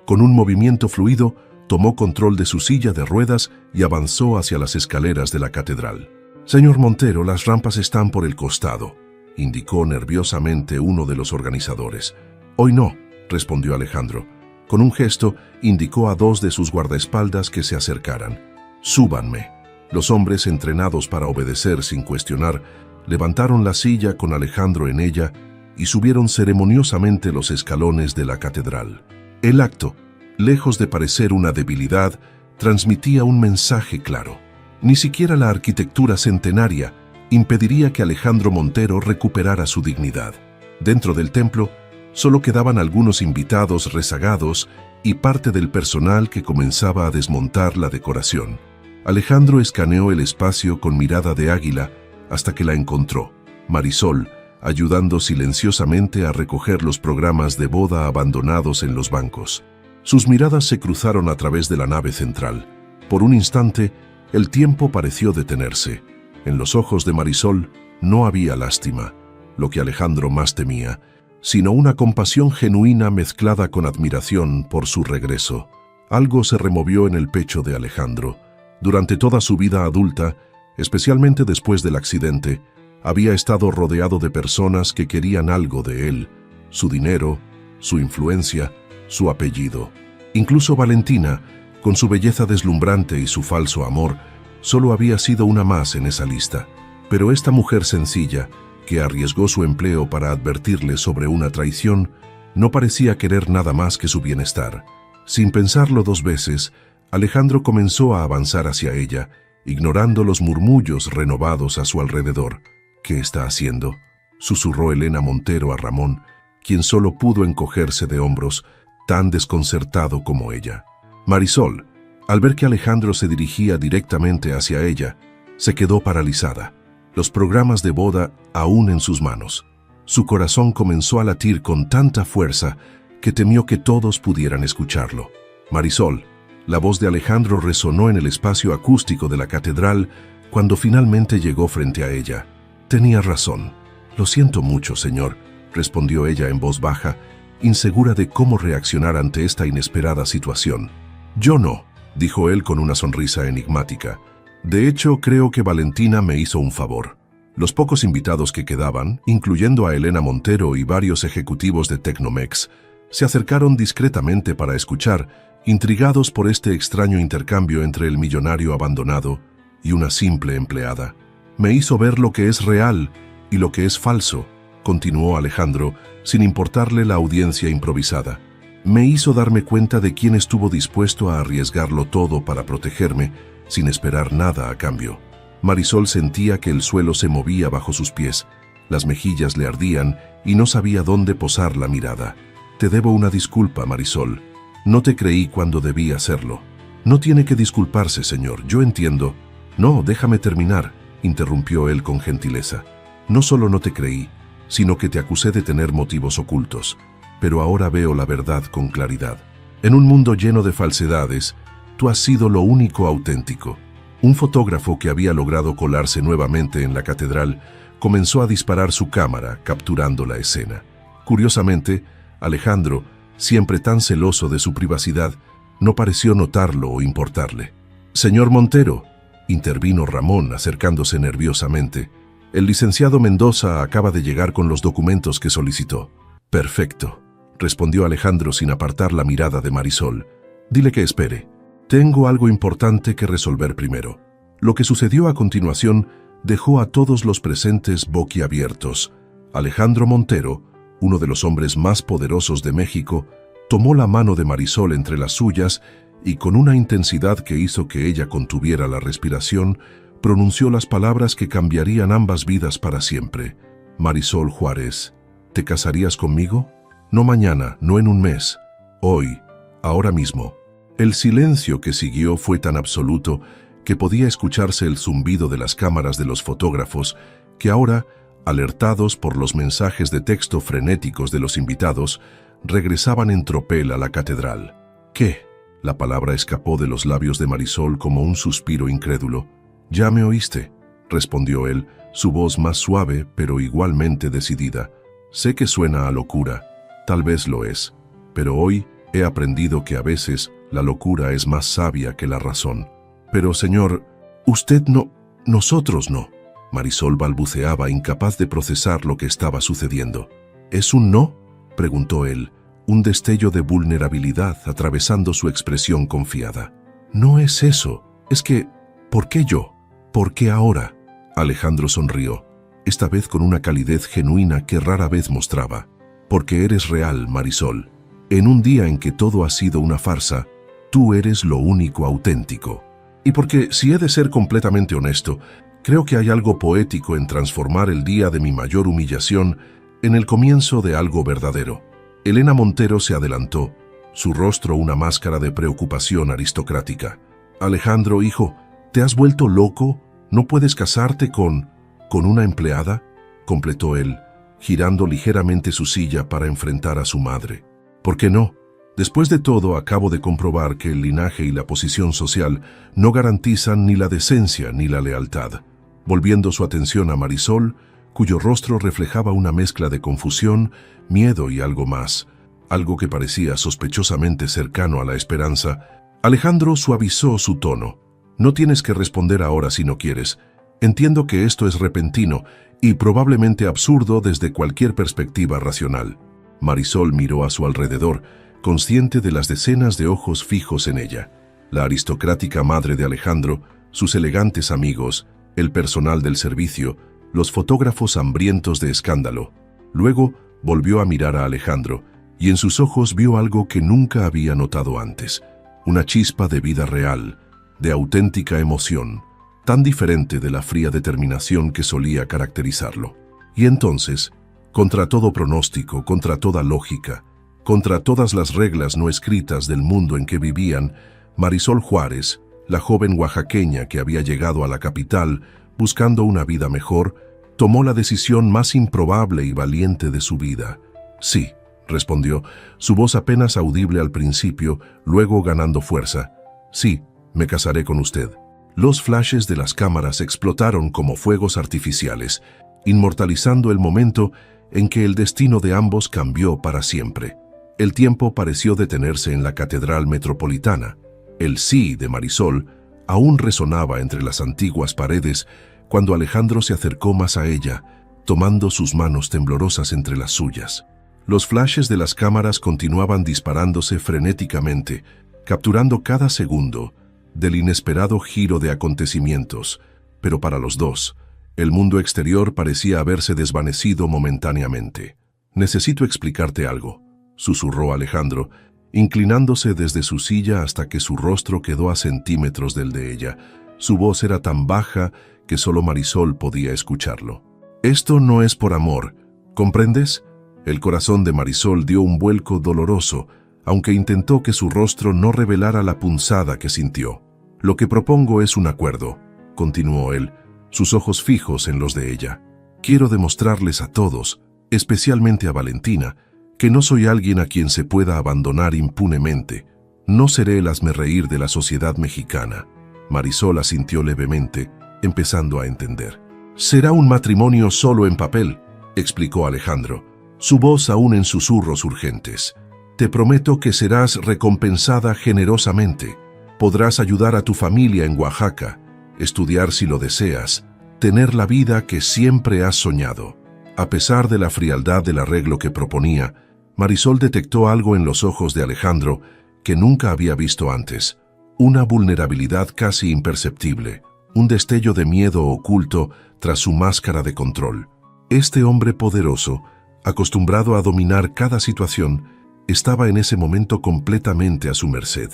Con un movimiento fluido, tomó control de su silla de ruedas y avanzó hacia las escaleras de la catedral. «Señor Montero, las rampas están por el costado», indicó nerviosamente uno de los organizadores. «Hoy no», respondió Alejandro. Con un gesto, indicó a 2 de sus guardaespaldas que se acercaran. «Súbanme». Los hombres, entrenados para obedecer sin cuestionar, levantaron la silla con Alejandro en ella y subieron ceremoniosamente los escalones de la catedral. El acto, lejos de parecer una debilidad, transmitía un mensaje claro. Ni siquiera la arquitectura centenaria impediría que Alejandro Montero recuperara su dignidad. Dentro del templo, solo quedaban algunos invitados rezagados y parte del personal que comenzaba a desmontar la decoración. Alejandro escaneó el espacio con mirada de águila hasta que la encontró, Marisol, ayudando silenciosamente a recoger los programas de boda abandonados en los bancos. Sus miradas se cruzaron a través de la nave central. Por un instante, el tiempo pareció detenerse. En los ojos de Marisol no había lástima, lo que Alejandro más temía, sino una compasión genuina mezclada con admiración por su regreso. Algo se removió en el pecho de Alejandro. Durante toda su vida adulta, especialmente después del accidente, había estado rodeado de personas que querían algo de él, su dinero, su influencia, su apellido. Incluso Valentina, con su belleza deslumbrante y su falso amor, solo había sido una más en esa lista. Pero esta mujer sencilla, que arriesgó su empleo para advertirle sobre una traición, no parecía querer nada más que su bienestar. Sin pensarlo 2 veces, Alejandro comenzó a avanzar hacia ella, ignorando los murmullos renovados a su alrededor. «¿Qué está haciendo?», susurró Elena Montero a Ramón, quien solo pudo encogerse de hombros. tan desconcertado como ella. Marisol, al ver que Alejandro se dirigía directamente hacia ella, se quedó paralizada, los programas de boda aún en sus manos. Su corazón comenzó a latir con tanta fuerza que temió que todos pudieran escucharlo. Marisol, la voz de Alejandro resonó en el espacio acústico de la catedral cuando finalmente llegó frente a ella. Tenía razón. Lo siento mucho, señor, respondió ella en voz baja, insegura de cómo reaccionar ante esta inesperada situación. Yo no, dijo él con una sonrisa enigmática. De hecho, creo que Valentina me hizo un favor. Los pocos invitados que quedaban, incluyendo a Elena Montero y varios ejecutivos de Tecnomex, se acercaron discretamente para escuchar, intrigados por este extraño intercambio entre el millonario abandonado y una simple empleada. Me hizo ver lo que es real y lo que es falso, continuó Alejandro, sin importarle la audiencia improvisada. Me hizo darme cuenta de quién estuvo dispuesto a arriesgarlo todo para protegerme, sin esperar nada a cambio. Marisol sentía que el suelo se movía bajo sus pies, las mejillas le ardían y no sabía dónde posar la mirada. Te debo una disculpa, Marisol. No te creí cuando debí hacerlo. No tiene que disculparse, señor, yo entiendo. No, déjame terminar, interrumpió él con gentileza. No solo no te creí, sino que te acusé de tener motivos ocultos. Pero ahora veo la verdad con claridad. En un mundo lleno de falsedades, tú has sido lo único auténtico. Un fotógrafo que había logrado colarse nuevamente en la catedral comenzó a disparar su cámara, capturando la escena. Curiosamente, Alejandro, siempre tan celoso de su privacidad, no pareció notarlo o importarle. Señor Montero, intervino Ramón acercándose nerviosamente, el licenciado Mendoza acaba de llegar con los documentos que solicitó. Perfecto, respondió Alejandro sin apartar la mirada de Marisol. Dile que espere. Tengo algo importante que resolver primero. Lo que sucedió a continuación dejó a todos los presentes boquiabiertos. Alejandro Montero, uno de los hombres más poderosos de México, tomó la mano de Marisol entre las suyas y con una intensidad que hizo que ella contuviera la respiración, pronunció las palabras que cambiarían ambas vidas para siempre. Marisol Juárez, ¿te casarías conmigo? No mañana, no en un mes. Hoy, ahora mismo. El silencio que siguió fue tan absoluto que podía escucharse el zumbido de las cámaras de los fotógrafos que ahora, alertados por los mensajes de texto frenéticos de los invitados, regresaban en tropel a la catedral. ¿Qué? La palabra escapó de los labios de Marisol como un suspiro incrédulo. «Ya me oíste», respondió él, su voz más suave pero igualmente decidida. «Sé que suena a locura, tal vez lo es, pero hoy he aprendido que a veces la locura es más sabia que la razón. Pero, señor, usted no, nosotros no». Marisol balbuceaba, incapaz de procesar lo que estaba sucediendo. «¿Es un no?», preguntó él, un destello de vulnerabilidad atravesando su expresión confiada. «No es eso, es que, ¿por qué yo? ¿Por qué ahora?». Alejandro sonrió, esta vez con una calidez genuina que rara vez mostraba. «Porque eres real, Marisol. En un día en que todo ha sido una farsa, tú eres lo único auténtico. Y porque, si he de ser completamente honesto, creo que hay algo poético en transformar el día de mi mayor humillación en el comienzo de algo verdadero». Elena Montero se adelantó, su rostro una máscara de preocupación aristocrática. «Alejandro, hijo, ¿te has vuelto loco? ¿No puedes casarte con una empleada?», completó él, girando ligeramente su silla para enfrentar a su madre. «¿Por qué no? Después de todo, acabo de comprobar que el linaje y la posición social no garantizan ni la decencia ni la lealtad». Volviendo su atención a Marisol, cuyo rostro reflejaba una mezcla de confusión, miedo y algo más, algo que parecía sospechosamente cercano a la esperanza, Alejandro suavizó su tono. «No tienes que responder ahora si no quieres. Entiendo que esto es repentino y probablemente absurdo desde cualquier perspectiva racional». Marisol miró a su alrededor, consciente de las decenas de ojos fijos en ella. La aristocrática madre de Alejandro, sus elegantes amigos, el personal del servicio, los fotógrafos hambrientos de escándalo. Luego volvió a mirar a Alejandro y en sus ojos vio algo que nunca había notado antes, una chispa de vida real, de auténtica emoción, tan diferente de la fría determinación que solía caracterizarlo. Y entonces, contra todo pronóstico, contra toda lógica, Contra todas las reglas no escritas del mundo en que vivían, Marisol Juárez, la joven oaxaqueña que había llegado a la capital buscando una vida mejor, tomó la decisión más improbable y valiente de su vida. Sí, respondió, su voz apenas audible al principio, luego ganando fuerza. Sí, me casaré con usted. Los flashes de las cámaras explotaron como fuegos artificiales, inmortalizando el momento en que el destino de ambos cambió para siempre. El tiempo pareció detenerse en la Catedral Metropolitana. El sí de Marisol aún resonaba entre las antiguas paredes cuando Alejandro se acercó más a ella, tomando sus manos temblorosas entre las suyas. Los flashes de las cámaras continuaban disparándose frenéticamente, capturando cada segundo del inesperado giro de acontecimientos, pero para los dos, el mundo exterior parecía haberse desvanecido momentáneamente. «Necesito explicarte algo», susurró Alejandro, inclinándose desde su silla hasta que su rostro quedó a centímetros del de ella. Su voz era tan baja que solo Marisol podía escucharlo. «Esto no es por amor, ¿comprendes?». El corazón de Marisol dio un vuelco doloroso, aunque intentó que su rostro no revelara la punzada que sintió. «Lo que propongo es un acuerdo», continuó él, sus ojos fijos en los de ella. «Quiero demostrarles a todos, especialmente a Valentina, que no soy alguien a quien se pueda abandonar impunemente. No seré el hazmerreír de la sociedad mexicana». Marisol asintió levemente, empezando a entender. «Será un matrimonio solo en papel», explicó Alejandro, su voz aún en susurros urgentes. «Te prometo que serás recompensada generosamente. Podrás ayudar a tu familia en Oaxaca, estudiar si lo deseas, tener la vida que siempre has soñado». A pesar de la frialdad del arreglo que proponía, Marisol detectó algo en los ojos de Alejandro que nunca había visto antes. Una vulnerabilidad casi imperceptible, un destello de miedo oculto tras su máscara de control. Este hombre poderoso, acostumbrado a dominar cada situación, estaba en ese momento completamente a su merced.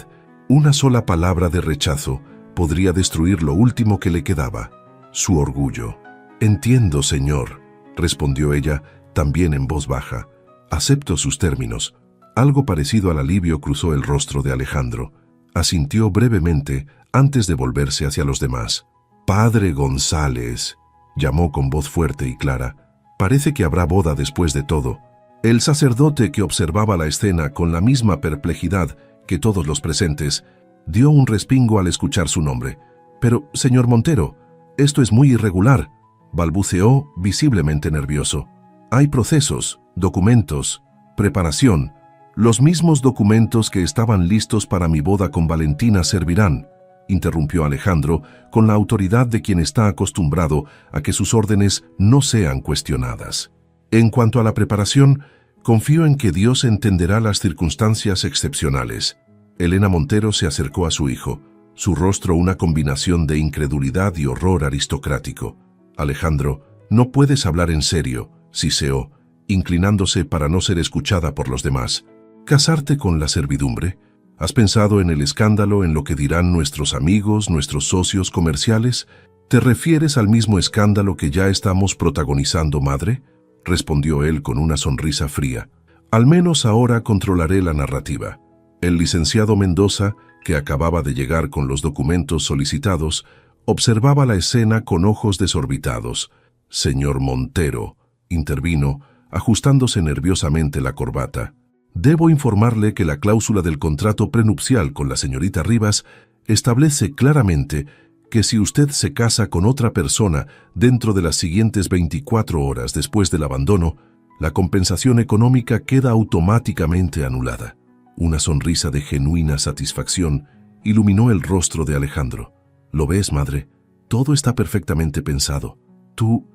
Una sola palabra de rechazo podría destruir lo último que le quedaba, su orgullo. «Entiendo, señor», respondió ella, también en voz baja. «Acepto sus términos». Algo parecido al alivio cruzó el rostro de Alejandro. Asintió brevemente antes de volverse hacia los demás. «Padre González», llamó con voz fuerte y clara, «parece que habrá boda después de todo». El sacerdote, que observaba la escena con la misma perplejidad que todos los presentes, dio un respingo al escuchar su nombre. «Pero, señor Montero, esto es muy irregular», balbuceó visiblemente nervioso. «Hay procesos, documentos, preparación. Los mismos documentos que estaban listos para mi boda con Valentina servirán», interrumpió Alejandro con la autoridad de quien está acostumbrado a que sus órdenes no sean cuestionadas. «En cuanto a la preparación, confío en que Dios entenderá las circunstancias excepcionales». Elena Montero se acercó a su hijo, su rostro una combinación de incredulidad y horror aristocrático. «Alejandro, no puedes hablar en serio», siseó, inclinándose para no ser escuchada por los demás. «¿Casarte con la servidumbre? ¿Has pensado en el escándalo, en lo que dirán nuestros amigos, nuestros socios comerciales? ¿Te refieres al mismo escándalo que ya estamos protagonizando, madre?», respondió él con una sonrisa fría. «Al menos ahora controlaré la narrativa». El licenciado Mendoza, que acababa de llegar con los documentos solicitados, observaba la escena con ojos desorbitados. «Señor Montero», intervino, ajustándose nerviosamente la corbata, «debo informarle que la cláusula del contrato prenupcial con la señorita Rivas establece claramente que si usted se casa con otra persona dentro de las siguientes 24 horas después del abandono, la compensación económica queda automáticamente anulada». Una sonrisa de genuina satisfacción iluminó el rostro de Alejandro. «¿Lo ves, madre? Todo está perfectamente pensado». ¿Tú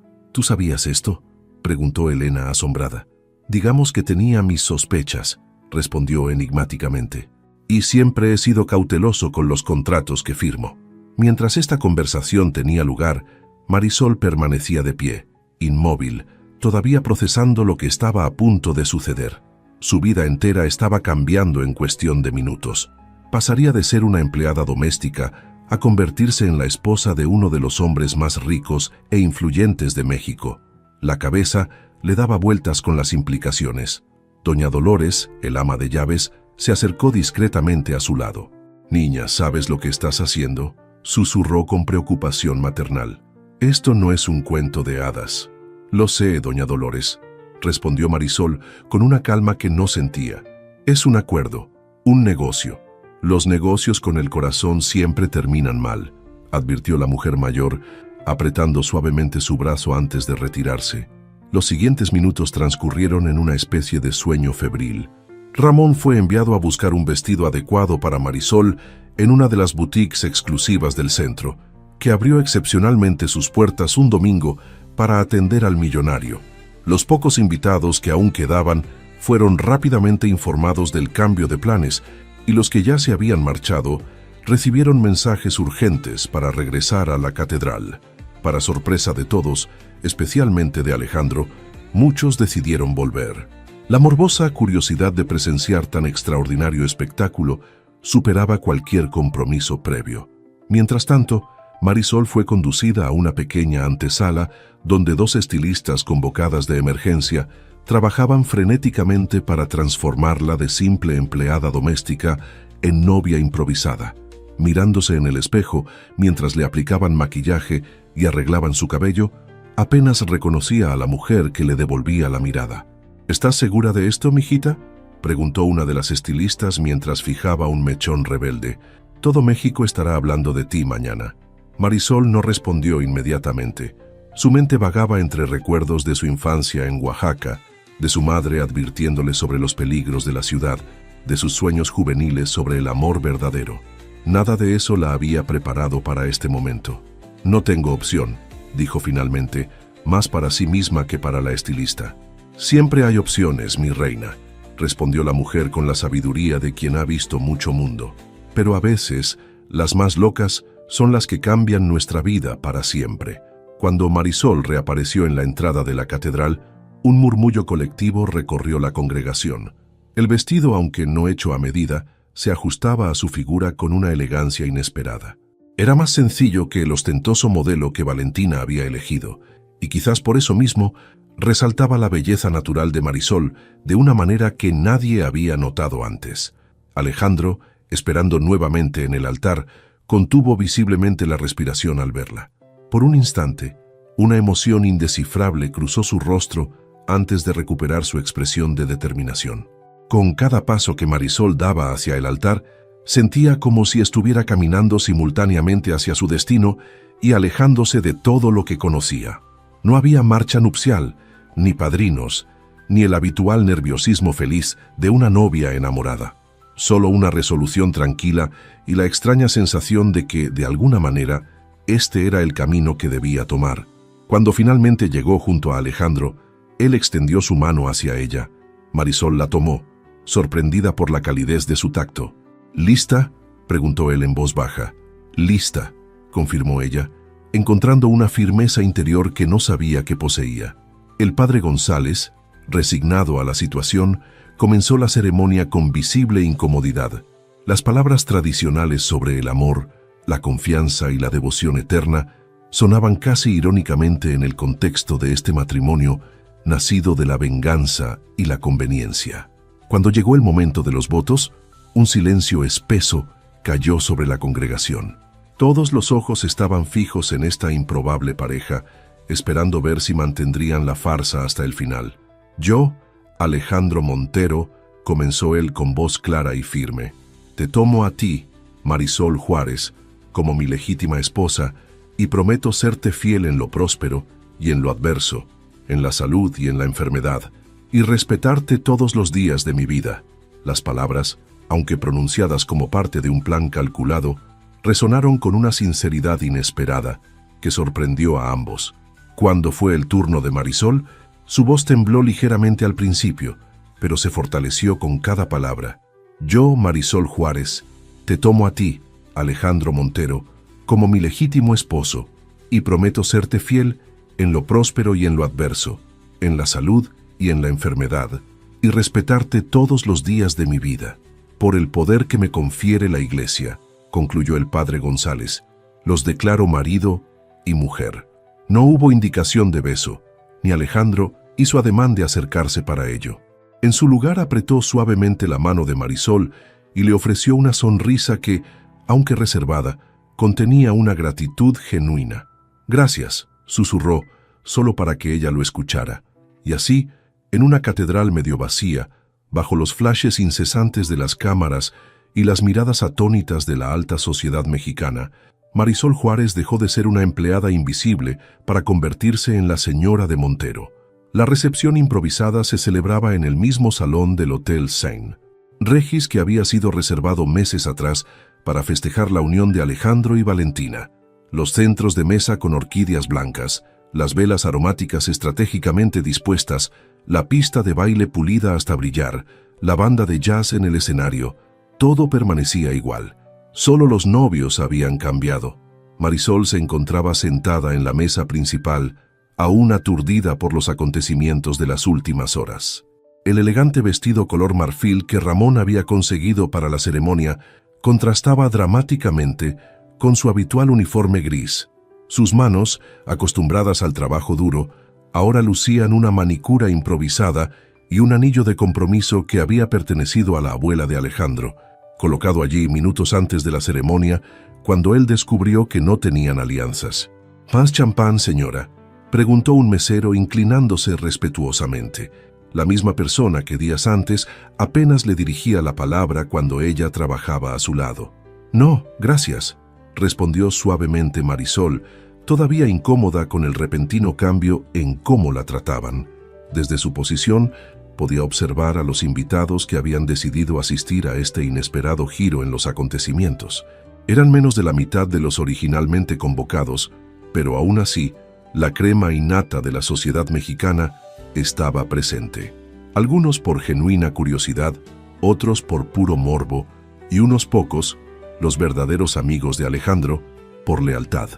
sabías esto?», preguntó Elena asombrada. «Digamos que tenía mis sospechas», respondió enigmáticamente. «Y siempre he sido cauteloso con los contratos que firmo». Mientras esta conversación tenía lugar, Marisol permanecía de pie, inmóvil, todavía procesando lo que estaba a punto de suceder. Su vida entera estaba cambiando en cuestión de minutos. Pasaría de ser una empleada doméstica a convertirse en la esposa de uno de los hombres más ricos e influyentes de México. La cabeza le daba vueltas con las implicaciones. Doña Dolores, el ama de llaves, se acercó discretamente a su lado. «Niña, ¿sabes lo que estás haciendo?», susurró con preocupación maternal. «Esto no es un cuento de hadas». «Lo sé, doña Dolores», respondió Marisol con una calma que no sentía. «Es un acuerdo, un negocio. Los negocios con el corazón siempre terminan mal», advirtió la mujer mayor, apretando suavemente su brazo antes de retirarse. Los siguientes minutos transcurrieron en una especie de sueño febril. Ramón fue enviado a buscar un vestido adecuado para Marisol en una de las boutiques exclusivas del centro, que abrió excepcionalmente sus puertas un domingo para atender al millonario. Los pocos invitados que aún quedaban fueron rápidamente informados del cambio de planes, y los que ya se habían marchado recibieron mensajes urgentes para regresar a la catedral. Para sorpresa de todos, especialmente de Alejandro, muchos decidieron volver. La morbosa curiosidad de presenciar tan extraordinario espectáculo superaba cualquier compromiso previo. Mientras tanto, Marisol fue conducida a una pequeña antesala donde dos estilistas convocadas de emergencia trabajaban frenéticamente para transformarla de simple empleada doméstica en novia improvisada. Mirándose en el espejo mientras le aplicaban maquillaje y arreglaban su cabello, apenas reconocía a la mujer que le devolvía la mirada. «¿Estás segura de esto, mijita?», preguntó una de las estilistas mientras fijaba un mechón rebelde. «Todo México estará hablando de ti mañana». Marisol no respondió inmediatamente. Su mente vagaba entre recuerdos de su infancia en Oaxaca, de su madre advirtiéndole sobre los peligros de la ciudad, de sus sueños juveniles sobre el amor verdadero. Nada de eso la había preparado para este momento. «No tengo opción», dijo finalmente, más para sí misma que para la estilista. «Siempre hay opciones, mi reina», respondió la mujer con la sabiduría de quien ha visto mucho mundo. «Pero a veces, las más locas son las que cambian nuestra vida para siempre». Cuando Marisol reapareció en la entrada de la catedral, un murmullo colectivo recorrió la congregación. El vestido, aunque no hecho a medida, se ajustaba a su figura con una elegancia inesperada. Era más sencillo que el ostentoso modelo que Valentina había elegido, y quizás por eso mismo resaltaba la belleza natural de Marisol de una manera que nadie había notado antes. Alejandro, esperando nuevamente en el altar, contuvo visiblemente la respiración al verla. Por un instante, una emoción indescifrable cruzó su rostro antes de recuperar su expresión de determinación. Con cada paso que Marisol daba hacia el altar, sentía como si estuviera caminando simultáneamente hacia su destino y alejándose de todo lo que conocía. No había marcha nupcial, ni padrinos, ni el habitual nerviosismo feliz de una novia enamorada. Solo una resolución tranquila y la extraña sensación de que, de alguna manera, este era el camino que debía tomar. Cuando finalmente llegó junto a Alejandro, él extendió su mano hacia ella. Marisol la tomó, sorprendida por la calidez de su tacto. «¿Lista?», preguntó él en voz baja. «Lista», confirmó ella, encontrando una firmeza interior que no sabía que poseía. El padre González, resignado a la situación, comenzó la ceremonia con visible incomodidad. Las palabras tradicionales sobre el amor, la confianza y la devoción eterna sonaban casi irónicamente en el contexto de este matrimonio nacido de la venganza y la conveniencia. Cuando llegó el momento de los votos, un silencio espeso cayó sobre la congregación. Todos los ojos estaban fijos en esta improbable pareja, esperando ver si mantendrían la farsa hasta el final. «Yo, Alejandro Montero», comenzó él con voz clara y firme, «te tomo a ti, Marisol Juárez, como mi legítima esposa, y prometo serte fiel en lo próspero y en lo adverso, en la salud y en la enfermedad, y respetarte todos los días de mi vida». Las palabras, aunque pronunciadas como parte de un plan calculado, resonaron con una sinceridad inesperada que sorprendió a ambos. Cuando fue el turno de Marisol, su voz tembló ligeramente al principio, pero se fortaleció con cada palabra. «Yo, Marisol Juárez, te tomo a ti, Alejandro Montero, como mi legítimo esposo, y prometo serte fiel en lo próspero y en lo adverso, en la salud y en la enfermedad, y respetarte todos los días de mi vida. Por el poder que me confiere la Iglesia», concluyó el padre González, «los declaro marido y mujer». No hubo indicación de beso, ni Alejandro hizo ademán de acercarse para ello. En su lugar apretó suavemente la mano de Marisol y le ofreció una sonrisa que, aunque reservada, contenía una gratitud genuina. «Gracias», susurró, solo para que ella lo escuchara. Y así, en una catedral medio vacía, bajo los flashes incesantes de las cámaras y las miradas atónitas de la alta sociedad mexicana, Marisol Juárez dejó de ser una empleada invisible para convertirse en la señora de Montero. La recepción improvisada se celebraba en el mismo salón del Hotel Seine Regis, que había sido reservado meses atrás para festejar la unión de Alejandro y Valentina. Los centros de mesa con orquídeas blancas, las velas aromáticas estratégicamente dispuestas, la pista de baile pulida hasta brillar, la banda de jazz en el escenario, todo permanecía igual. Solo los novios habían cambiado. Marisol se encontraba sentada en la mesa principal, aún aturdida por los acontecimientos de las últimas horas. El elegante vestido color marfil que Ramón había conseguido para la ceremonia contrastaba dramáticamente con su habitual uniforme gris. Sus manos, acostumbradas al trabajo duro, ahora lucían una manicura improvisada y un anillo de compromiso que había pertenecido a la abuela de Alejandro, colocado allí minutos antes de la ceremonia, cuando él descubrió que no tenían alianzas. «¿Más champán, señora?», preguntó un mesero inclinándose respetuosamente, la misma persona que días antes apenas le dirigía la palabra cuando ella trabajaba a su lado. «No, gracias», respondió suavemente Marisol, todavía incómoda con el repentino cambio en cómo la trataban. Desde su posición, podía observar a los invitados que habían decidido asistir a este inesperado giro en los acontecimientos. Eran menos de la mitad de los originalmente convocados, pero aún así, la crema innata de la sociedad mexicana estaba presente. Algunos por genuina curiosidad, otros por puro morbo, y unos pocos, los verdaderos amigos de Alejandro, por lealtad.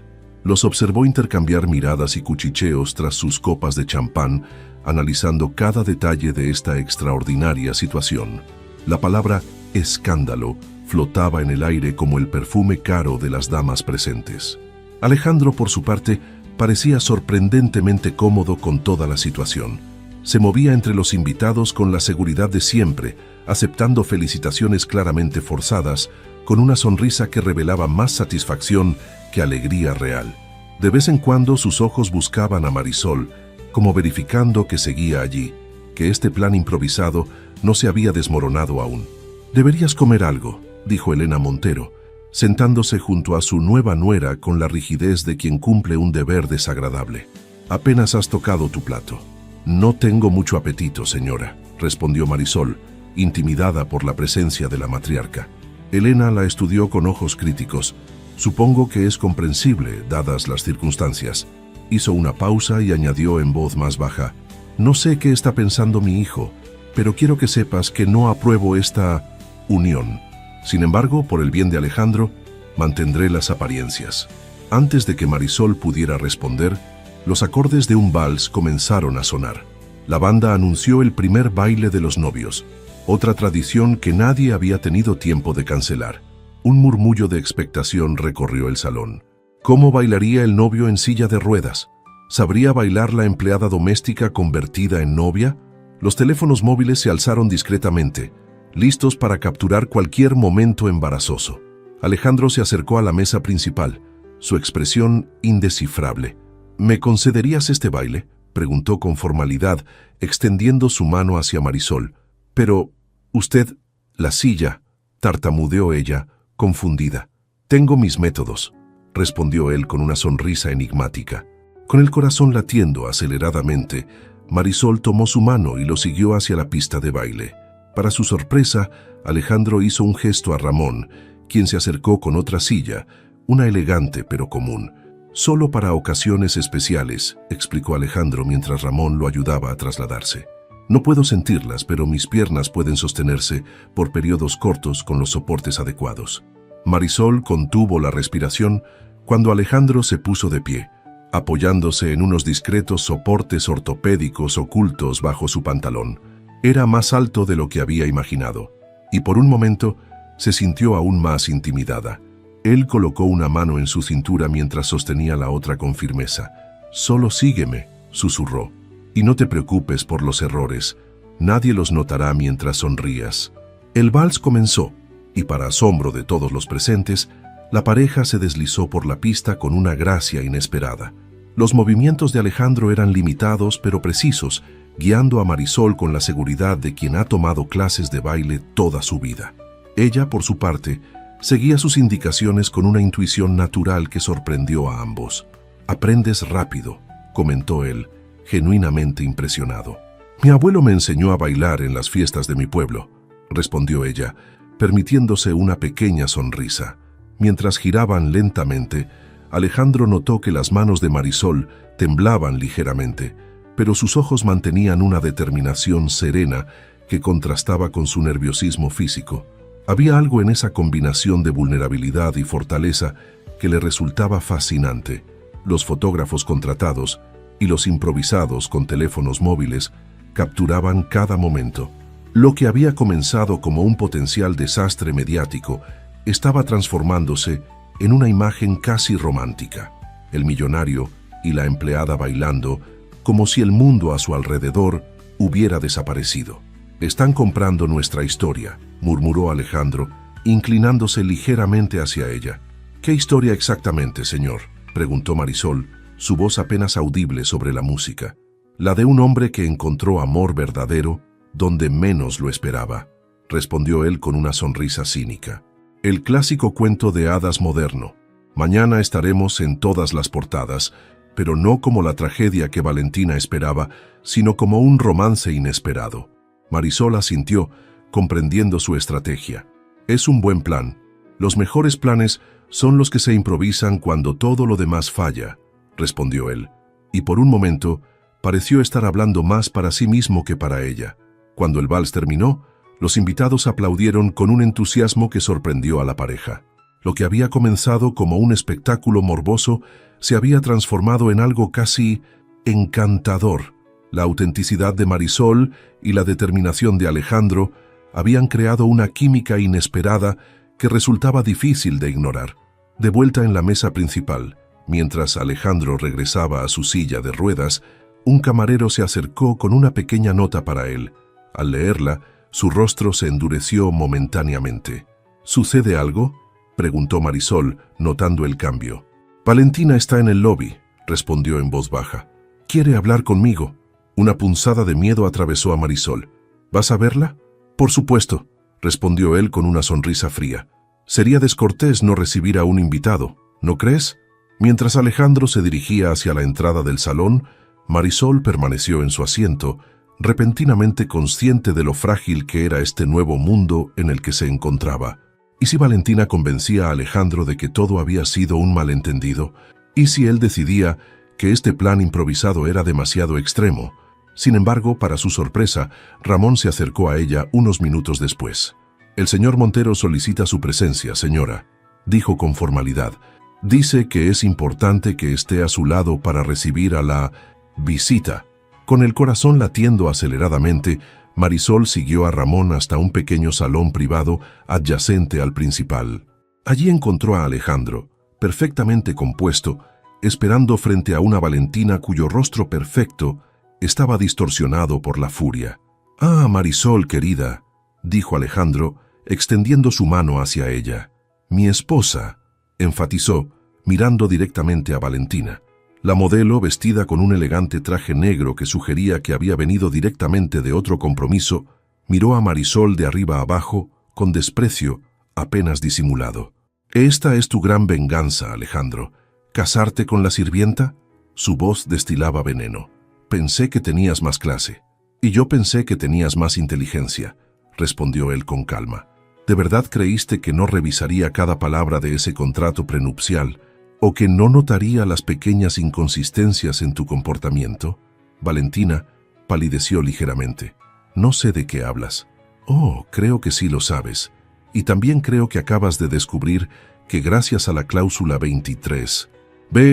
Los observó intercambiar miradas y cuchicheos tras sus copas de champán, analizando cada detalle de esta extraordinaria situación. La palabra escándalo flotaba en el aire como el perfume caro de las damas presentes. Alejandro, por su parte, parecía sorprendentemente cómodo con toda la situación. Se movía entre los invitados con la seguridad de siempre, aceptando felicitaciones claramente forzadas, con una sonrisa que revelaba más satisfacción que alegría real. De vez en cuando sus ojos buscaban a Marisol, como verificando que seguía allí, que este plan improvisado no se había desmoronado aún. «Deberías comer algo», dijo Elena Montero, sentándose junto a su nueva nuera con la rigidez de quien cumple un deber desagradable. «Apenas has tocado tu plato». «No tengo mucho apetito, señora», respondió Marisol, intimidada por la presencia de la matriarca. Elena la estudió con ojos críticos. «Supongo que es comprensible, dadas las circunstancias». Hizo una pausa y añadió en voz más baja: «No sé qué está pensando mi hijo, pero quiero que sepas que no apruebo esta unión. Sin embargo, por el bien de Alejandro, mantendré las apariencias». Antes de que Marisol pudiera responder, los acordes de un vals comenzaron a sonar. La banda anunció el primer baile de los novios, otra tradición que nadie había tenido tiempo de cancelar. Un murmullo de expectación recorrió el salón. ¿Cómo bailaría el novio en silla de ruedas? ¿Sabría bailar la empleada doméstica convertida en novia? Los teléfonos móviles se alzaron discretamente, listos para capturar cualquier momento embarazoso. Alejandro se acercó a la mesa principal, su expresión indescifrable. «¿Me concederías este baile?», preguntó con formalidad, extendiendo su mano hacia Marisol. «Pero, usted, la silla», tartamudeó ella, confundida. «Tengo mis métodos», respondió él con una sonrisa enigmática. Con el corazón latiendo aceleradamente, Marisol tomó su mano y lo siguió hacia la pista de baile. Para su sorpresa, Alejandro hizo un gesto a Ramón, quien se acercó con otra silla, una elegante pero común. «Solo para ocasiones especiales», explicó Alejandro mientras Ramón lo ayudaba a trasladarse. «No puedo sentirlas, pero mis piernas pueden sostenerse por periodos cortos con los soportes adecuados». Marisol contuvo la respiración cuando Alejandro se puso de pie, apoyándose en unos discretos soportes ortopédicos ocultos bajo su pantalón. Era más alto de lo que había imaginado, y por un momento se sintió aún más intimidada. Él colocó una mano en su cintura mientras sostenía la otra con firmeza. «Solo sígueme», susurró, «y no te preocupes por los errores. Nadie los notará mientras sonrías. El vals comenzó, y para asombro de todos los presentes, la pareja se deslizó por la pista con una gracia inesperada. Los movimientos de Alejandro eran limitados pero precisos, guiando a Marisol con la seguridad de quien ha tomado clases de baile toda su vida. Ella, por su parte, seguía sus indicaciones con una intuición natural que sorprendió a ambos. «Aprendes rápido», comentó él, genuinamente impresionado. «Mi abuelo me enseñó a bailar en las fiestas de mi pueblo», respondió ella, permitiéndose una pequeña sonrisa. Mientras giraban lentamente, Alejandro notó que las manos de Marisol temblaban ligeramente, pero sus ojos mantenían una determinación serena que contrastaba con su nerviosismo físico. Había algo en esa combinación de vulnerabilidad y fortaleza que le resultaba fascinante. Los fotógrafos contratados y los improvisados con teléfonos móviles capturaban cada momento. Lo que había comenzado como un potencial desastre mediático estaba transformándose en una imagen casi romántica. El millonario y la empleada bailando, como si el mundo a su alrededor hubiera desaparecido. «Están comprando nuestra historia», murmuró Alejandro, inclinándose ligeramente hacia ella. «¿Qué historia exactamente, señor?», preguntó Marisol, su voz apenas audible sobre la música. «La de un hombre que encontró amor verdadero donde menos lo esperaba», respondió él con una sonrisa cínica. «El clásico cuento de hadas moderno. Mañana estaremos en todas las portadas, pero no como la tragedia que Valentina esperaba, sino como un romance inesperado». Marisol asintió, comprendiendo su estrategia. «Es un buen plan. Los mejores planes son los que se improvisan cuando todo lo demás falla», respondió él, y por un momento pareció estar hablando más para sí mismo que para ella. Cuando el vals terminó, los invitados aplaudieron con un entusiasmo que sorprendió a la pareja. Lo que había comenzado como un espectáculo morboso se había transformado en algo casi encantador. La autenticidad de Marisol y la determinación de Alejandro habían creado una química inesperada que resultaba difícil de ignorar. De vuelta en la mesa principal, mientras Alejandro regresaba a su silla de ruedas, un camarero se acercó con una pequeña nota para él. Al leerla, su rostro se endureció momentáneamente. «¿Sucede algo?», preguntó Marisol, notando el cambio. «Valentina está en el lobby», respondió en voz baja. «Quiere hablar conmigo». Una punzada de miedo atravesó a Marisol. «¿Vas a verla?». «Por supuesto», respondió él con una sonrisa fría. «Sería descortés no recibir a un invitado, ¿no crees?». Mientras Alejandro se dirigía hacia la entrada del salón, Marisol permaneció en su asiento, repentinamente consciente de lo frágil que era este nuevo mundo en el que se encontraba. ¿Y si Valentina convencía a Alejandro de que todo había sido un malentendido? ¿Y si él decidía que este plan improvisado era demasiado extremo? Sin embargo, para su sorpresa, Ramón se acercó a ella unos minutos después. «El señor Montero solicita su presencia, señora», dijo con formalidad. «Dice que es importante que esté a su lado para recibir a la visita». Con el corazón latiendo aceleradamente, Marisol siguió a Ramón hasta un pequeño salón privado adyacente al principal. Allí encontró a Alejandro, perfectamente compuesto, esperando frente a una Valentina cuyo rostro perfecto estaba distorsionado por la furia. «Ah, Marisol, querida», dijo Alejandro, extendiendo su mano hacia ella. «Mi esposa», enfatizó, mirando directamente a Valentina. La modelo, vestida con un elegante traje negro que sugería que había venido directamente de otro compromiso, miró a Marisol de arriba abajo, con desprecio, apenas disimulado. «¿Esta es tu gran venganza, Alejandro? ¿Casarte con la sirvienta?». Su voz destilaba veneno. «Pensé que tenías más clase». «Y yo pensé que tenías más inteligencia», respondió él con calma. «¿De verdad creíste que no revisaría cada palabra de ese contrato prenupcial o que no notaría las pequeñas inconsistencias en tu comportamiento?» Valentina palideció ligeramente. «No sé de qué hablas». «Oh, creo que sí lo sabes. Y también creo que acabas de descubrir que gracias a la cláusula 23,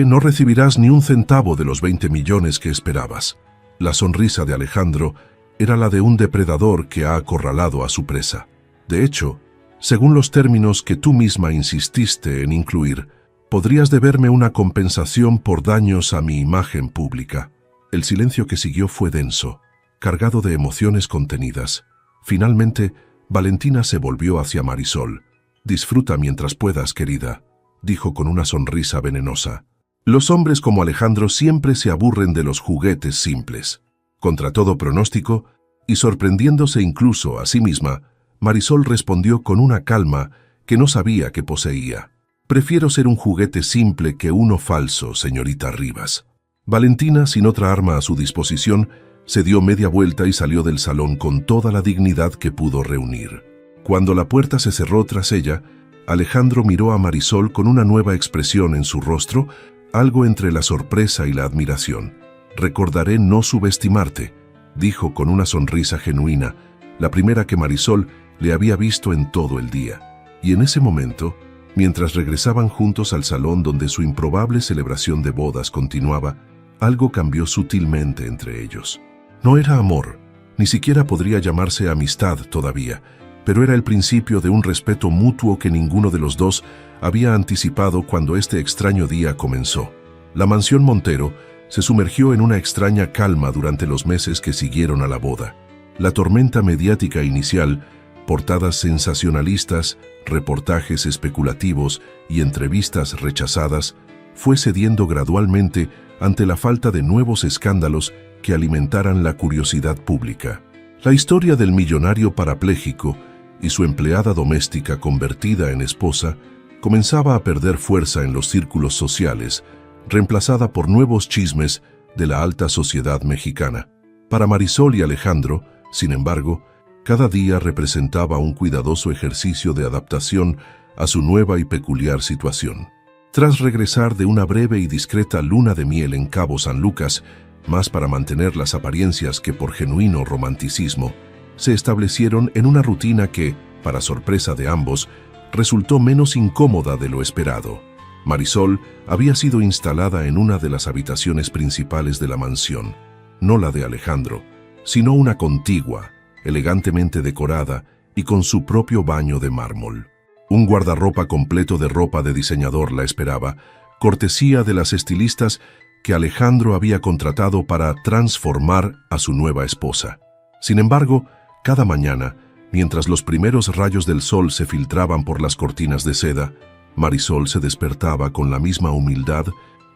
no recibirás ni un centavo de los 20 millones que esperabas». La sonrisa de Alejandro era la de un depredador que ha acorralado a su presa. «De hecho, según los términos que tú misma insististe en incluir, podrías deberme una compensación por daños a mi imagen pública». El silencio que siguió fue denso. cargado de emociones contenidas. Finalmente, Valentina se volvió hacia Marisol. «Disfruta mientras puedas, querida», dijo con una sonrisa venenosa. Los hombres como Alejandro siempre se aburren de los juguetes simples. Contra todo pronóstico, y sorprendiéndose incluso a sí misma, Marisol respondió con una calma que no sabía que poseía. «Prefiero ser un juguete simple que uno falso, señorita Rivas». Valentina, sin otra arma a su disposición, se dio media vuelta y salió del salón con toda la dignidad que pudo reunir. Cuando la puerta se cerró tras ella, Alejandro miró a Marisol con una nueva expresión en su rostro, algo entre la sorpresa y la admiración. «Recordaré no subestimarte», dijo con una sonrisa genuina, la primera que Marisol le había visto en todo el día. Y en ese momento, mientras regresaban juntos al salón donde su improbable celebración de bodas continuaba, algo cambió sutilmente entre ellos. No era amor, ni siquiera podría llamarse amistad todavía, pero era el principio de un respeto mutuo que ninguno de los dos había anticipado cuando este extraño día comenzó. La mansión Montero se sumergió en una extraña calma durante los meses que siguieron a la boda. La tormenta mediática inicial, portadas sensacionalistas, reportajes especulativos y entrevistas rechazadas, fue cediendo gradualmente ante la falta de nuevos escándalos que alimentaran la curiosidad pública. La historia del millonario parapléjico y su empleada doméstica convertida en esposa comenzaba a perder fuerza en los círculos sociales, reemplazada por nuevos chismes de la alta sociedad mexicana. Para Marisol y Alejandro, sin embargo, cada día representaba un cuidadoso ejercicio de adaptación a su nueva y peculiar situación. Tras regresar de una breve y discreta luna de miel en Cabo San Lucas, más para mantener las apariencias que por genuino romanticismo, se establecieron en una rutina que, para sorpresa de ambos, resultó menos incómoda de lo esperado. Marisol había sido instalada en una de las habitaciones principales de la mansión, no la de Alejandro, sino una contigua, elegantemente decorada y con su propio baño de mármol. Un guardarropa completo de ropa de diseñador la esperaba, cortesía de las estilistas que Alejandro había contratado para transformar a su nueva esposa. Sin embargo, cada mañana, mientras los primeros rayos del sol se filtraban por las cortinas de seda, Marisol se despertaba con la misma humildad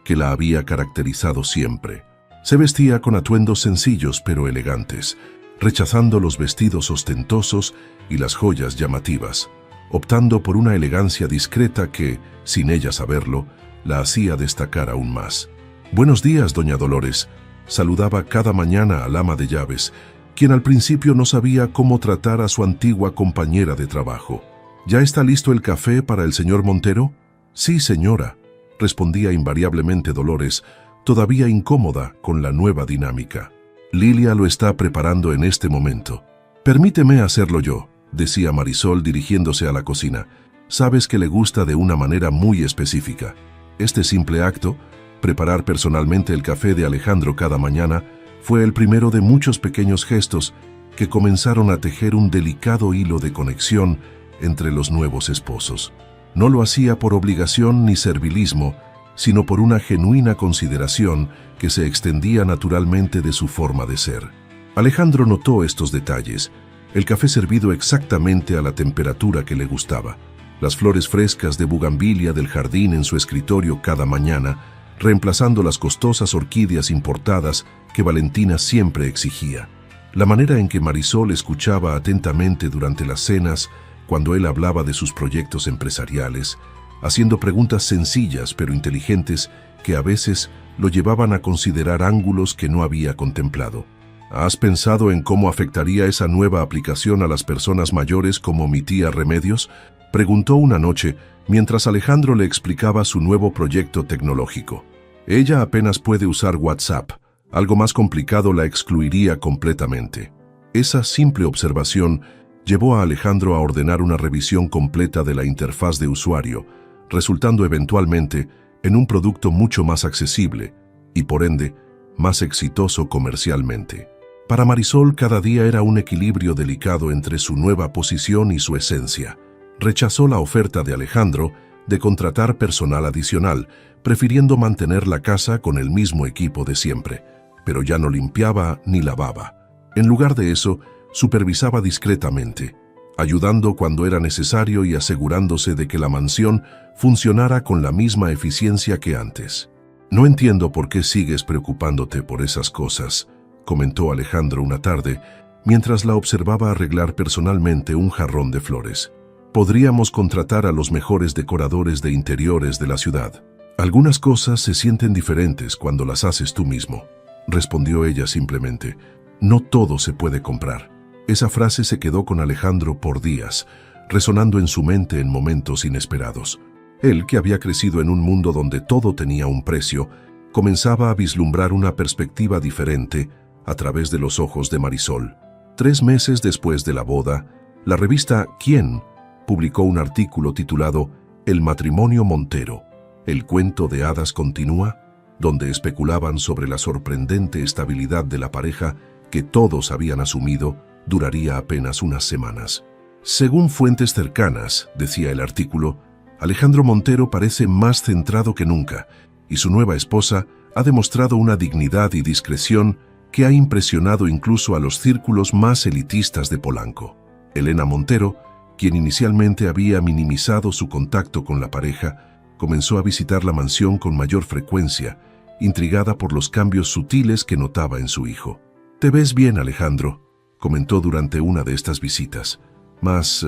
que la había caracterizado siempre. Se vestía con atuendos sencillos pero elegantes, rechazando los vestidos ostentosos y las joyas llamativas, optando por una elegancia discreta que, sin ella saberlo, la hacía destacar aún más. «Buenos días, doña Dolores», saludaba cada mañana al ama de llaves, quien al principio no sabía cómo tratar a su antigua compañera de trabajo. «¿Ya está listo el café para el señor Montero?» «Sí, señora», respondía invariablemente Dolores, todavía incómoda con la nueva dinámica. «Lilia lo está preparando en este momento». «Permíteme hacerlo yo», decía Marisol dirigiéndose a la cocina. «Sabes que le gusta de una manera muy específica. Este simple acto, preparar personalmente el café de Alejandro cada mañana, fue el primero de muchos pequeños gestos que comenzaron a tejer un delicado hilo de conexión entre los nuevos esposos. No lo hacía por obligación ni servilismo, sino por una genuina consideración que se extendía naturalmente de su forma de ser. Alejandro notó estos detalles, el café servido exactamente a la temperatura que le gustaba, las flores frescas de bugambilia del jardín en su escritorio cada mañana, reemplazando las costosas orquídeas importadas que Valentina siempre exigía. La manera en que Marisol escuchaba atentamente durante las cenas, cuando él hablaba de sus proyectos empresariales, haciendo preguntas sencillas pero inteligentes que a veces lo llevaban a considerar ángulos que no había contemplado. ¿Has pensado en cómo afectaría esa nueva aplicación a las personas mayores como mi tía Remedios?, preguntó una noche mientras Alejandro le explicaba su nuevo proyecto tecnológico. Ella apenas puede usar WhatsApp. Algo más complicado la excluiría completamente. Esa simple observación llevó a Alejandro a ordenar una revisión completa de la interfaz de usuario, resultando eventualmente en un producto mucho más accesible y, por ende, más exitoso comercialmente. Para Marisol, cada día era un equilibrio delicado entre su nueva posición y su esencia. Rechazó la oferta de Alejandro de contratar personal adicional, prefiriendo mantener la casa con el mismo equipo de siempre, pero ya no limpiaba ni lavaba. En lugar de eso, supervisaba discretamente, ayudando cuando era necesario y asegurándose de que la mansión funcionara con la misma eficiencia que antes. «No entiendo por qué sigues preocupándote por esas cosas», comentó Alejandro una tarde, mientras la observaba arreglar personalmente un jarrón de flores. «Podríamos contratar a los mejores decoradores de interiores de la ciudad. Algunas cosas se sienten diferentes cuando las haces tú mismo», respondió ella simplemente. «No todo se puede comprar». Esa frase se quedó con Alejandro por días, resonando en su mente en momentos inesperados. Él, que había crecido en un mundo donde todo tenía un precio, comenzaba a vislumbrar una perspectiva diferente a través de los ojos de Marisol. 3 meses después de la boda, la revista «Quién» publicó un artículo titulado «El matrimonio Montero, el cuento de hadas continúa», donde especulaban sobre la sorprendente estabilidad de la pareja que todos habían asumido duraría apenas unas semanas. Según fuentes cercanas, decía el artículo, Alejandro Montero parece más centrado que nunca y su nueva esposa ha demostrado una dignidad y discreción que ha impresionado incluso a los círculos más elitistas de Polanco. Elena Montero, quien inicialmente había minimizado su contacto con la pareja, comenzó a visitar la mansión con mayor frecuencia, intrigada por los cambios sutiles que notaba en su hijo. «Te ves bien, Alejandro», comentó durante una de estas visitas. «Más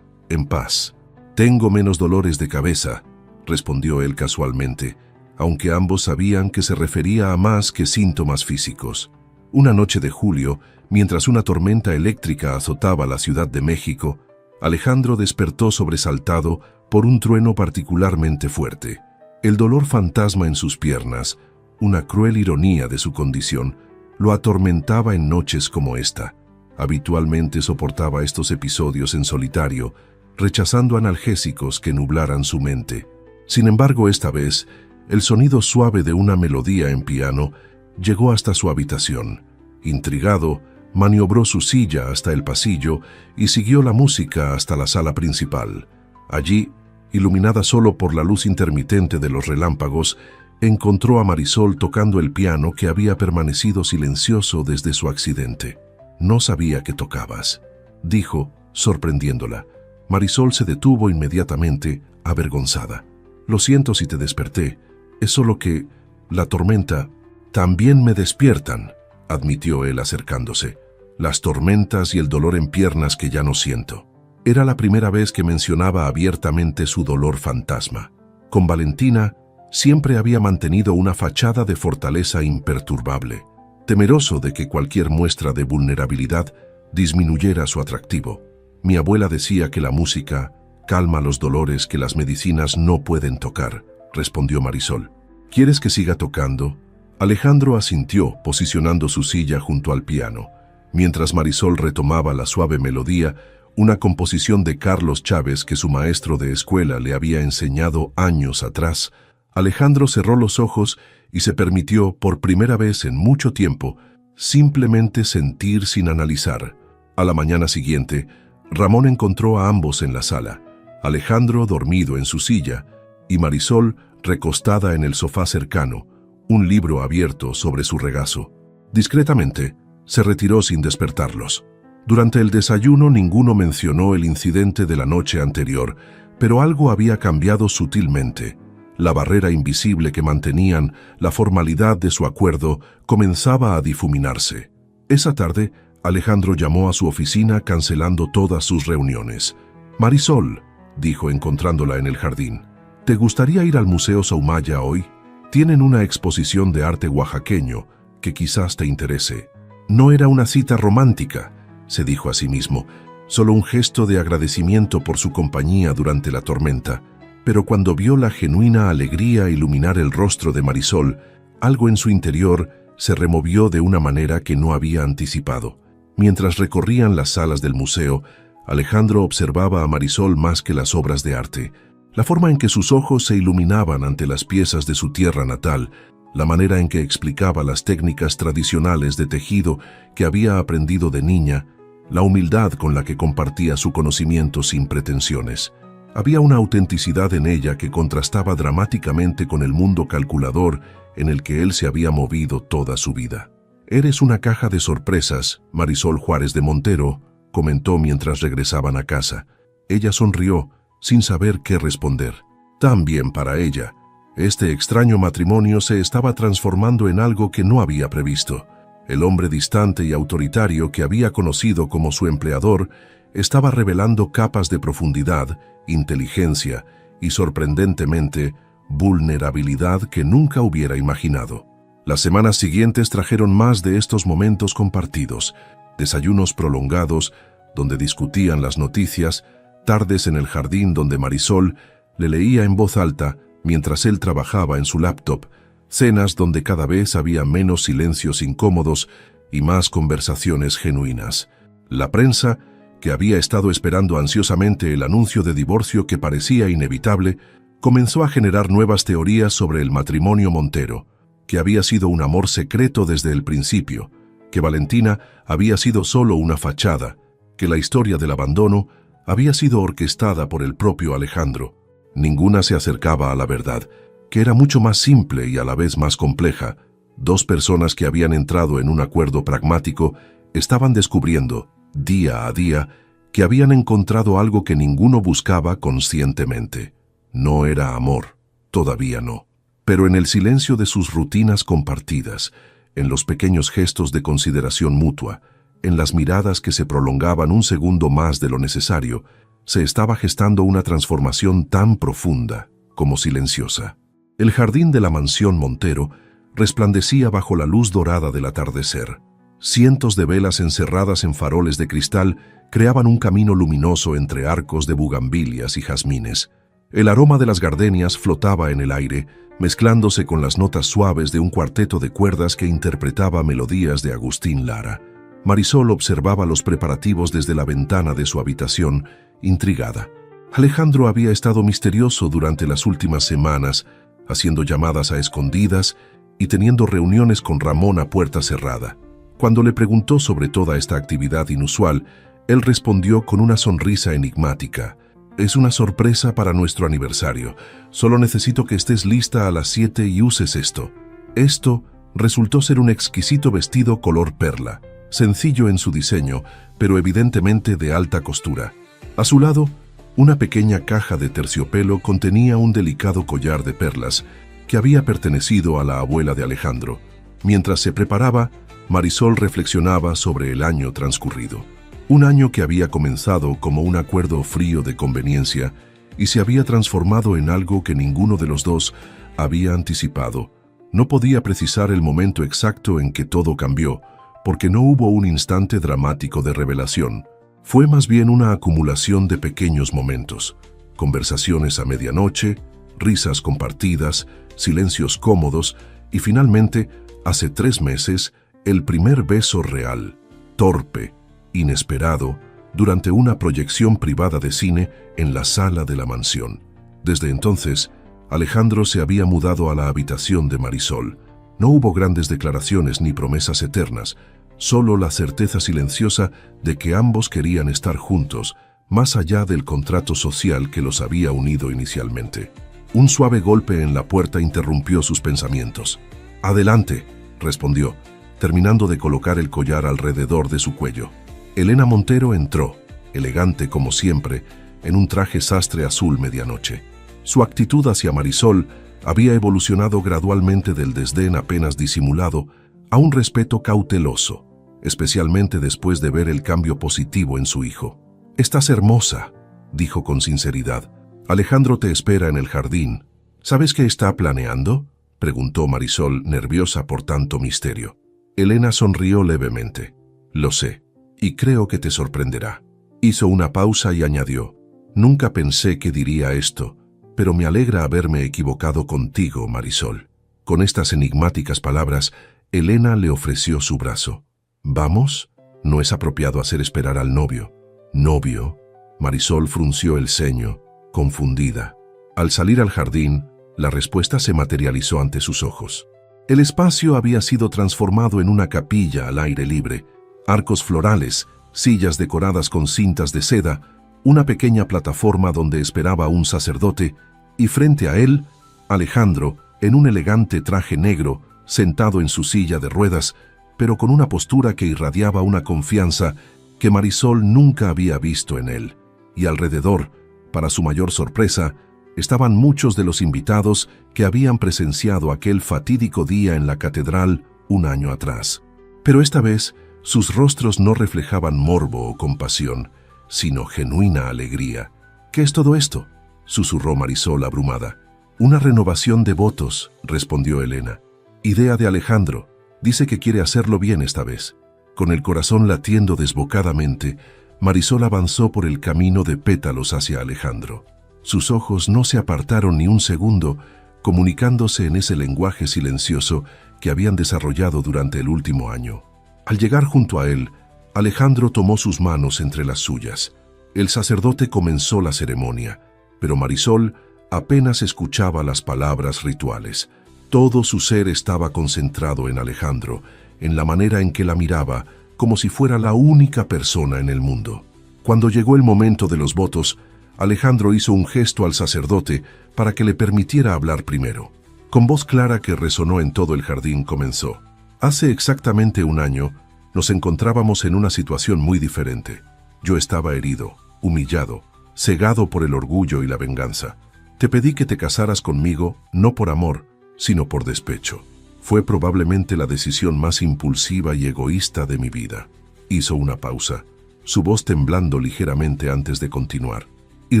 en paz». «Tengo menos dolores de cabeza», respondió él casualmente, aunque ambos sabían que se refería a más que síntomas físicos. Una noche de julio, mientras una tormenta eléctrica azotaba la Ciudad de México, Alejandro despertó sobresaltado por un trueno particularmente fuerte. El dolor fantasma en sus piernas, una cruel ironía de su condición, lo atormentaba en noches como esta. Habitualmente soportaba estos episodios en solitario, rechazando analgésicos que nublaran su mente. Sin embargo, esta vez, el sonido suave de una melodía en piano llegó hasta su habitación. Intrigado, maniobró su silla hasta el pasillo y siguió la música hasta la sala principal. Allí, iluminada solo por la luz intermitente de los relámpagos, encontró a Marisol tocando el piano que había permanecido silencioso desde su accidente. «No sabía que tocabas», dijo, sorprendiéndola. Marisol se detuvo inmediatamente, avergonzada. «Lo siento si te desperté. Es solo que la tormenta también me despiertan», admitió él acercándose. «Las tormentas y el dolor en piernas que ya no siento». Era la primera vez que mencionaba abiertamente su dolor fantasma. Con Valentina, siempre había mantenido una fachada de fortaleza imperturbable, temeroso de que cualquier muestra de vulnerabilidad disminuyera su atractivo. «Mi abuela decía que la música calma los dolores que las medicinas no pueden tocar», respondió Marisol. «¿Quieres que siga tocando?» Alejandro asintió, posicionando su silla junto al piano. Mientras Marisol retomaba la suave melodía, una composición de Carlos Chávez que su maestro de escuela le había enseñado años atrás, Alejandro cerró los ojos y se permitió, por primera vez en mucho tiempo, simplemente sentir sin analizar. A la mañana siguiente, Ramón encontró a ambos en la sala, Alejandro dormido en su silla y Marisol recostada en el sofá cercano, un libro abierto sobre su regazo. Discretamente, se retiró sin despertarlos. Durante el desayuno ninguno mencionó el incidente de la noche anterior, pero algo había cambiado sutilmente. La barrera invisible que mantenían la formalidad de su acuerdo comenzaba a difuminarse. Esa tarde, Alejandro llamó a su oficina cancelando todas sus reuniones. «Marisol», dijo encontrándola en el jardín, «¿te gustaría ir al Museo Soumaya hoy? Tienen una exposición de arte oaxaqueño que quizás te interese». No era una cita romántica, se dijo a sí mismo, solo un gesto de agradecimiento por su compañía durante la tormenta. Pero cuando vio la genuina alegría iluminar el rostro de Marisol, algo en su interior se removió de una manera que no había anticipado. Mientras recorrían las salas del museo, Alejandro observaba a Marisol más que las obras de arte. La forma en que sus ojos se iluminaban ante las piezas de su tierra natal, la manera en que explicaba las técnicas tradicionales de tejido que había aprendido de niña, la humildad con la que compartía su conocimiento sin pretensiones. Había una autenticidad en ella que contrastaba dramáticamente con el mundo calculador en el que él se había movido toda su vida. «Eres una caja de sorpresas, Marisol Juárez de Montero», comentó mientras regresaban a casa. Ella sonrió, sin saber qué responder. También para ella, este extraño matrimonio se estaba transformando en algo que no había previsto. El hombre distante y autoritario que había conocido como su empleador estaba revelando capas de profundidad, inteligencia y, sorprendentemente, vulnerabilidad que nunca hubiera imaginado. Las semanas siguientes trajeron más de estos momentos compartidos, desayunos prolongados donde discutían las noticias, tardes en el jardín donde Marisol le leía en voz alta mientras él trabajaba en su laptop, cenas donde cada vez había menos silencios incómodos y más conversaciones genuinas. La prensa, que había estado esperando ansiosamente el anuncio de divorcio que parecía inevitable, comenzó a generar nuevas teorías sobre el matrimonio Montero, que había sido un amor secreto desde el principio, que Valentina había sido solo una fachada, que la historia del abandono había sido orquestada por el propio Alejandro. Ninguna se acercaba a la verdad, que era mucho más simple y a la vez más compleja. Dos personas que habían entrado en un acuerdo pragmático estaban descubriendo, día a día, que habían encontrado algo que ninguno buscaba conscientemente. No era amor, todavía no. Pero en el silencio de sus rutinas compartidas, en los pequeños gestos de consideración mutua, en las miradas que se prolongaban un segundo más de lo necesario, se estaba gestando una transformación tan profunda como silenciosa. El jardín de la mansión Montero resplandecía bajo la luz dorada del atardecer. Cientos de velas encerradas en faroles de cristal creaban un camino luminoso entre arcos de bugambilias y jazmines. El aroma de las gardenias flotaba en el aire, mezclándose con las notas suaves de un cuarteto de cuerdas que interpretaba melodías de Agustín Lara. Marisol observaba los preparativos desde la ventana de su habitación, intrigada. Alejandro había estado misterioso durante las últimas semanas, haciendo llamadas a escondidas y teniendo reuniones con Ramón a puerta cerrada. Cuando le preguntó sobre toda esta actividad inusual, él respondió con una sonrisa enigmática. «Es una sorpresa para nuestro aniversario. Solo necesito que estés lista a las 7 y uses esto». Esto resultó ser un exquisito vestido color perla, sencillo en su diseño, pero evidentemente de alta costura. A su lado, una pequeña caja de terciopelo contenía un delicado collar de perlas que había pertenecido a la abuela de Alejandro. Mientras se preparaba, Marisol reflexionaba sobre el año transcurrido. Un año que había comenzado como un acuerdo frío de conveniencia y se había transformado en algo que ninguno de los dos había anticipado. No podía precisar el momento exacto en que todo cambió, porque no hubo un instante dramático de revelación. Fue más bien una acumulación de pequeños momentos, conversaciones a medianoche, risas compartidas, silencios cómodos y finalmente, hace 3 meses, el primer beso real, torpe, inesperado, durante una proyección privada de cine en la sala de la mansión. Desde entonces, Alejandro se había mudado a la habitación de Marisol. No hubo grandes declaraciones ni promesas eternas, solo la certeza silenciosa de que ambos querían estar juntos, más allá del contrato social que los había unido inicialmente. Un suave golpe en la puerta interrumpió sus pensamientos. «Adelante», respondió, terminando de colocar el collar alrededor de su cuello. Elena Montero entró, elegante como siempre, en un traje sastre azul medianoche. Su actitud hacia Marisol había evolucionado gradualmente del desdén apenas disimulado a un respeto cauteloso, especialmente después de ver el cambio positivo en su hijo. «Estás hermosa», dijo con sinceridad. «Alejandro te espera en el jardín. ¿Sabes qué está planeando?», preguntó Marisol, nerviosa por tanto misterio. Elena sonrió levemente. «Lo sé, y creo que te sorprenderá». Hizo una pausa y añadió: «Nunca pensé que diría esto, pero me alegra haberme equivocado contigo, Marisol». Con estas enigmáticas palabras, Elena le ofreció su brazo. «¿Vamos? No es apropiado hacer esperar al novio». «¿Novio?». Marisol frunció el ceño, confundida. Al salir al jardín, la respuesta se materializó ante sus ojos. El espacio había sido transformado en una capilla al aire libre, arcos florales, sillas decoradas con cintas de seda, una pequeña plataforma donde esperaba un sacerdote, y frente a él, Alejandro, en un elegante traje negro, sentado en su silla de ruedas, pero con una postura que irradiaba una confianza que Marisol nunca había visto en él. Y alrededor, para su mayor sorpresa, estaban muchos de los invitados que habían presenciado aquel fatídico día en la catedral un año atrás. Pero esta vez, sus rostros no reflejaban morbo o compasión, sino genuina alegría. «¿Qué es todo esto?», susurró Marisol abrumada. «Una renovación de votos», respondió Elena. «Idea de Alejandro. Dice que quiere hacerlo bien esta vez». Con el corazón latiendo desbocadamente, Marisol avanzó por el camino de pétalos hacia Alejandro. Sus ojos no se apartaron ni un segundo, comunicándose en ese lenguaje silencioso que habían desarrollado durante el último año. Al llegar junto a él, Alejandro tomó sus manos entre las suyas. El sacerdote comenzó la ceremonia, pero Marisol apenas escuchaba las palabras rituales. Todo su ser estaba concentrado en Alejandro, en la manera en que la miraba, como si fuera la única persona en el mundo. Cuando llegó el momento de los votos, Alejandro hizo un gesto al sacerdote para que le permitiera hablar primero. Con voz clara que resonó en todo el jardín, comenzó. «Hace exactamente un año, nos encontrábamos en una situación muy diferente. Yo estaba herido, humillado, cegado por el orgullo y la venganza. Te pedí que te casaras conmigo, no por amor, sino por despecho. Fue probablemente la decisión más impulsiva y egoísta de mi vida». Hizo una pausa, su voz temblando ligeramente antes de continuar. «Y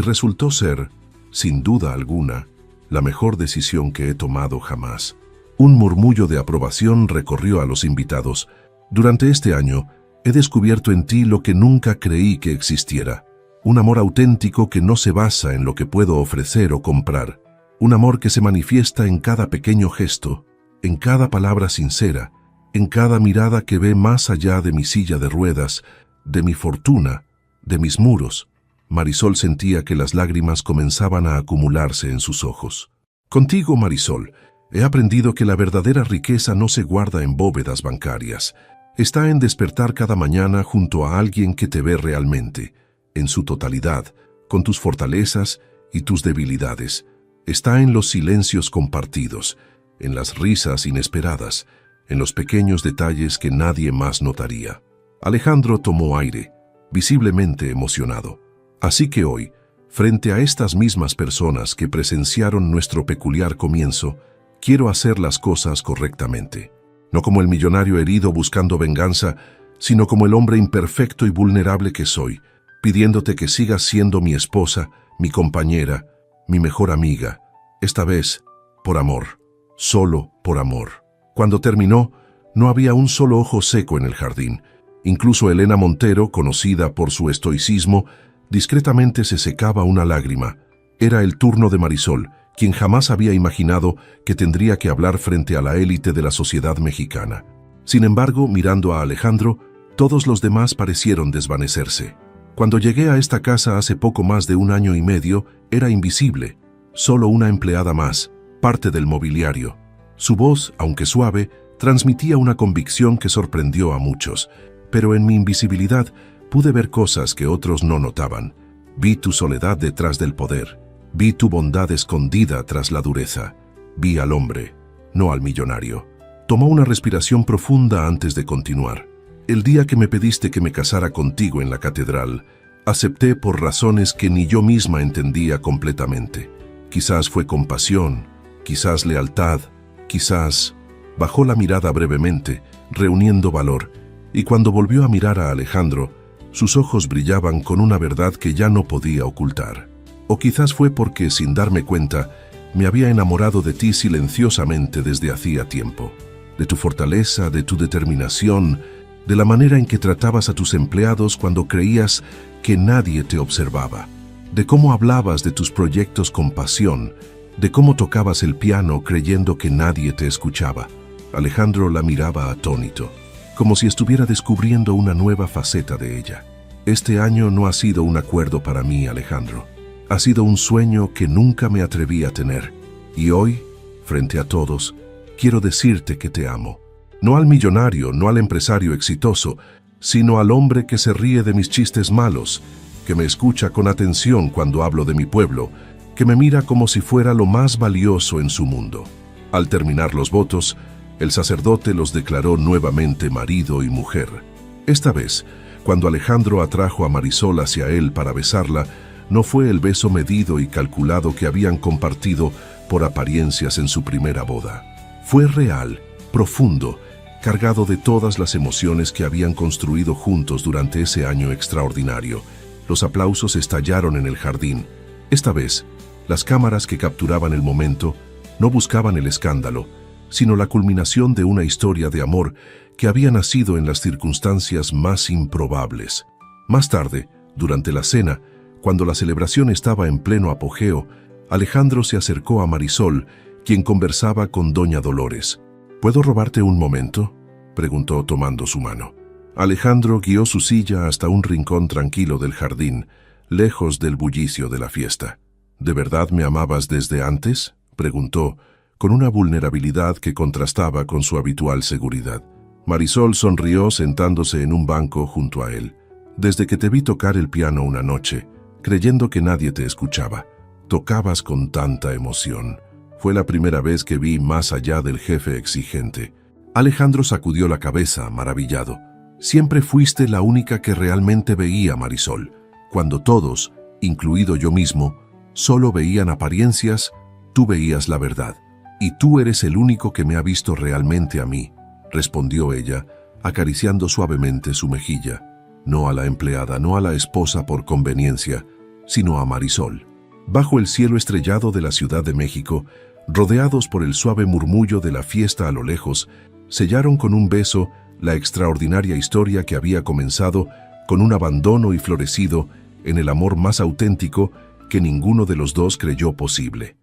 resultó ser, sin duda alguna, la mejor decisión que he tomado jamás». Un murmullo de aprobación recorrió a los invitados. «Durante este año, he descubierto en ti lo que nunca creí que existiera. Un amor auténtico que no se basa en lo que puedo ofrecer o comprar. Un amor que se manifiesta en cada pequeño gesto, en cada palabra sincera, en cada mirada que ve más allá de mi silla de ruedas, de mi fortuna, de mis muros». Marisol sentía que las lágrimas comenzaban a acumularse en sus ojos. «Contigo, Marisol, he aprendido que la verdadera riqueza no se guarda en bóvedas bancarias. Está en despertar cada mañana junto a alguien que te ve realmente, en su totalidad, con tus fortalezas y tus debilidades. Está en los silencios compartidos, en las risas inesperadas, en los pequeños detalles que nadie más notaría». Alejandro tomó aire, visiblemente emocionado. «Así que hoy, frente a estas mismas personas que presenciaron nuestro peculiar comienzo, quiero hacer las cosas correctamente. No como el millonario herido buscando venganza, sino como el hombre imperfecto y vulnerable que soy, pidiéndote que sigas siendo mi esposa, mi compañera, mi mejor amiga. Esta vez, por amor, solo por amor». Cuando terminó, no había un solo ojo seco en el jardín. Incluso Elena Montero, conocida por su estoicismo, discretamente se secaba una lágrima. Era el turno de Marisol, quien jamás había imaginado que tendría que hablar frente a la élite de la sociedad mexicana. Sin embargo, mirando a Alejandro, todos los demás parecieron desvanecerse. «Cuando llegué a esta casa hace poco más de un año y medio, era invisible, solo una empleada más, parte del mobiliario». Su voz, aunque suave, transmitía una convicción que sorprendió a muchos. «Pero en mi invisibilidad pude ver cosas que otros no notaban. Vi tu soledad detrás del poder. Vi tu bondad escondida tras la dureza. Vi al hombre, no al millonario». Tomó una respiración profunda antes de continuar. «El día que me pediste que me casara contigo en la catedral, acepté por razones que ni yo misma entendía completamente. Quizás fue compasión, quizás lealtad, quizás...». Bajó la mirada brevemente, reuniendo valor, y cuando volvió a mirar a Alejandro, sus ojos brillaban con una verdad que ya no podía ocultar. O quizás fue porque, sin darme cuenta, me había enamorado de ti silenciosamente desde hacía tiempo. De tu fortaleza, de tu determinación, de la manera en que tratabas a tus empleados cuando creías que nadie te observaba, de cómo hablabas de tus proyectos con pasión, de cómo tocabas el piano creyendo que nadie te escuchaba. Alejandro la miraba atónito, como si estuviera descubriendo una nueva faceta de ella. «Este año no ha sido un acuerdo para mí, Alejandro. Ha sido un sueño que nunca me atreví a tener. Y hoy, frente a todos, quiero decirte que te amo. No al millonario, no al empresario exitoso, sino al hombre que se ríe de mis chistes malos, que me escucha con atención cuando hablo de mi pueblo, que me mira como si fuera lo más valioso en su mundo». Al terminar los votos, El sacerdote los declaró nuevamente marido y mujer. Esta vez, cuando Alejandro atrajo a Marisol hacia él para besarla, no fue el beso medido y calculado que habían compartido por apariencias en su primera boda. Fue real, profundo, cargado de todas las emociones que habían construido juntos durante ese año extraordinario. Los aplausos estallaron en el jardín. Esta vez, las cámaras que capturaban el momento no buscaban el escándalo, sino la culminación de una historia de amor que había nacido en las circunstancias más improbables. Más tarde, durante la cena, cuando la celebración estaba en pleno apogeo, Alejandro se acercó a Marisol, quien conversaba con doña Dolores. ¿Puedo robarte un momento?, preguntó tomando su mano. Alejandro guió su silla hasta un rincón tranquilo del jardín, lejos del bullicio de la fiesta. ¿De verdad me amabas desde antes?, preguntó, con una vulnerabilidad que contrastaba con su habitual seguridad. Marisol sonrió sentándose en un banco junto a él. Desde que te vi tocar el piano una noche, creyendo que nadie te escuchaba, tocabas con tanta emoción. Fue la primera vez que vi más allá del jefe exigente. Alejandro sacudió la cabeza, maravillado. Siempre fuiste la única que realmente veía, Marisol. Cuando todos, incluido yo mismo, solo veían apariencias, tú veías la verdad. Y tú eres el único que me ha visto realmente a mí, respondió ella, acariciando suavemente su mejilla. No a la empleada, no a la esposa por conveniencia, sino a Marisol. Bajo el cielo estrellado de la Ciudad de México, rodeados por el suave murmullo de la fiesta a lo lejos, sellaron con un beso la extraordinaria historia que había comenzado con un abandono y florecido en el amor más auténtico que ninguno de los dos creyó posible.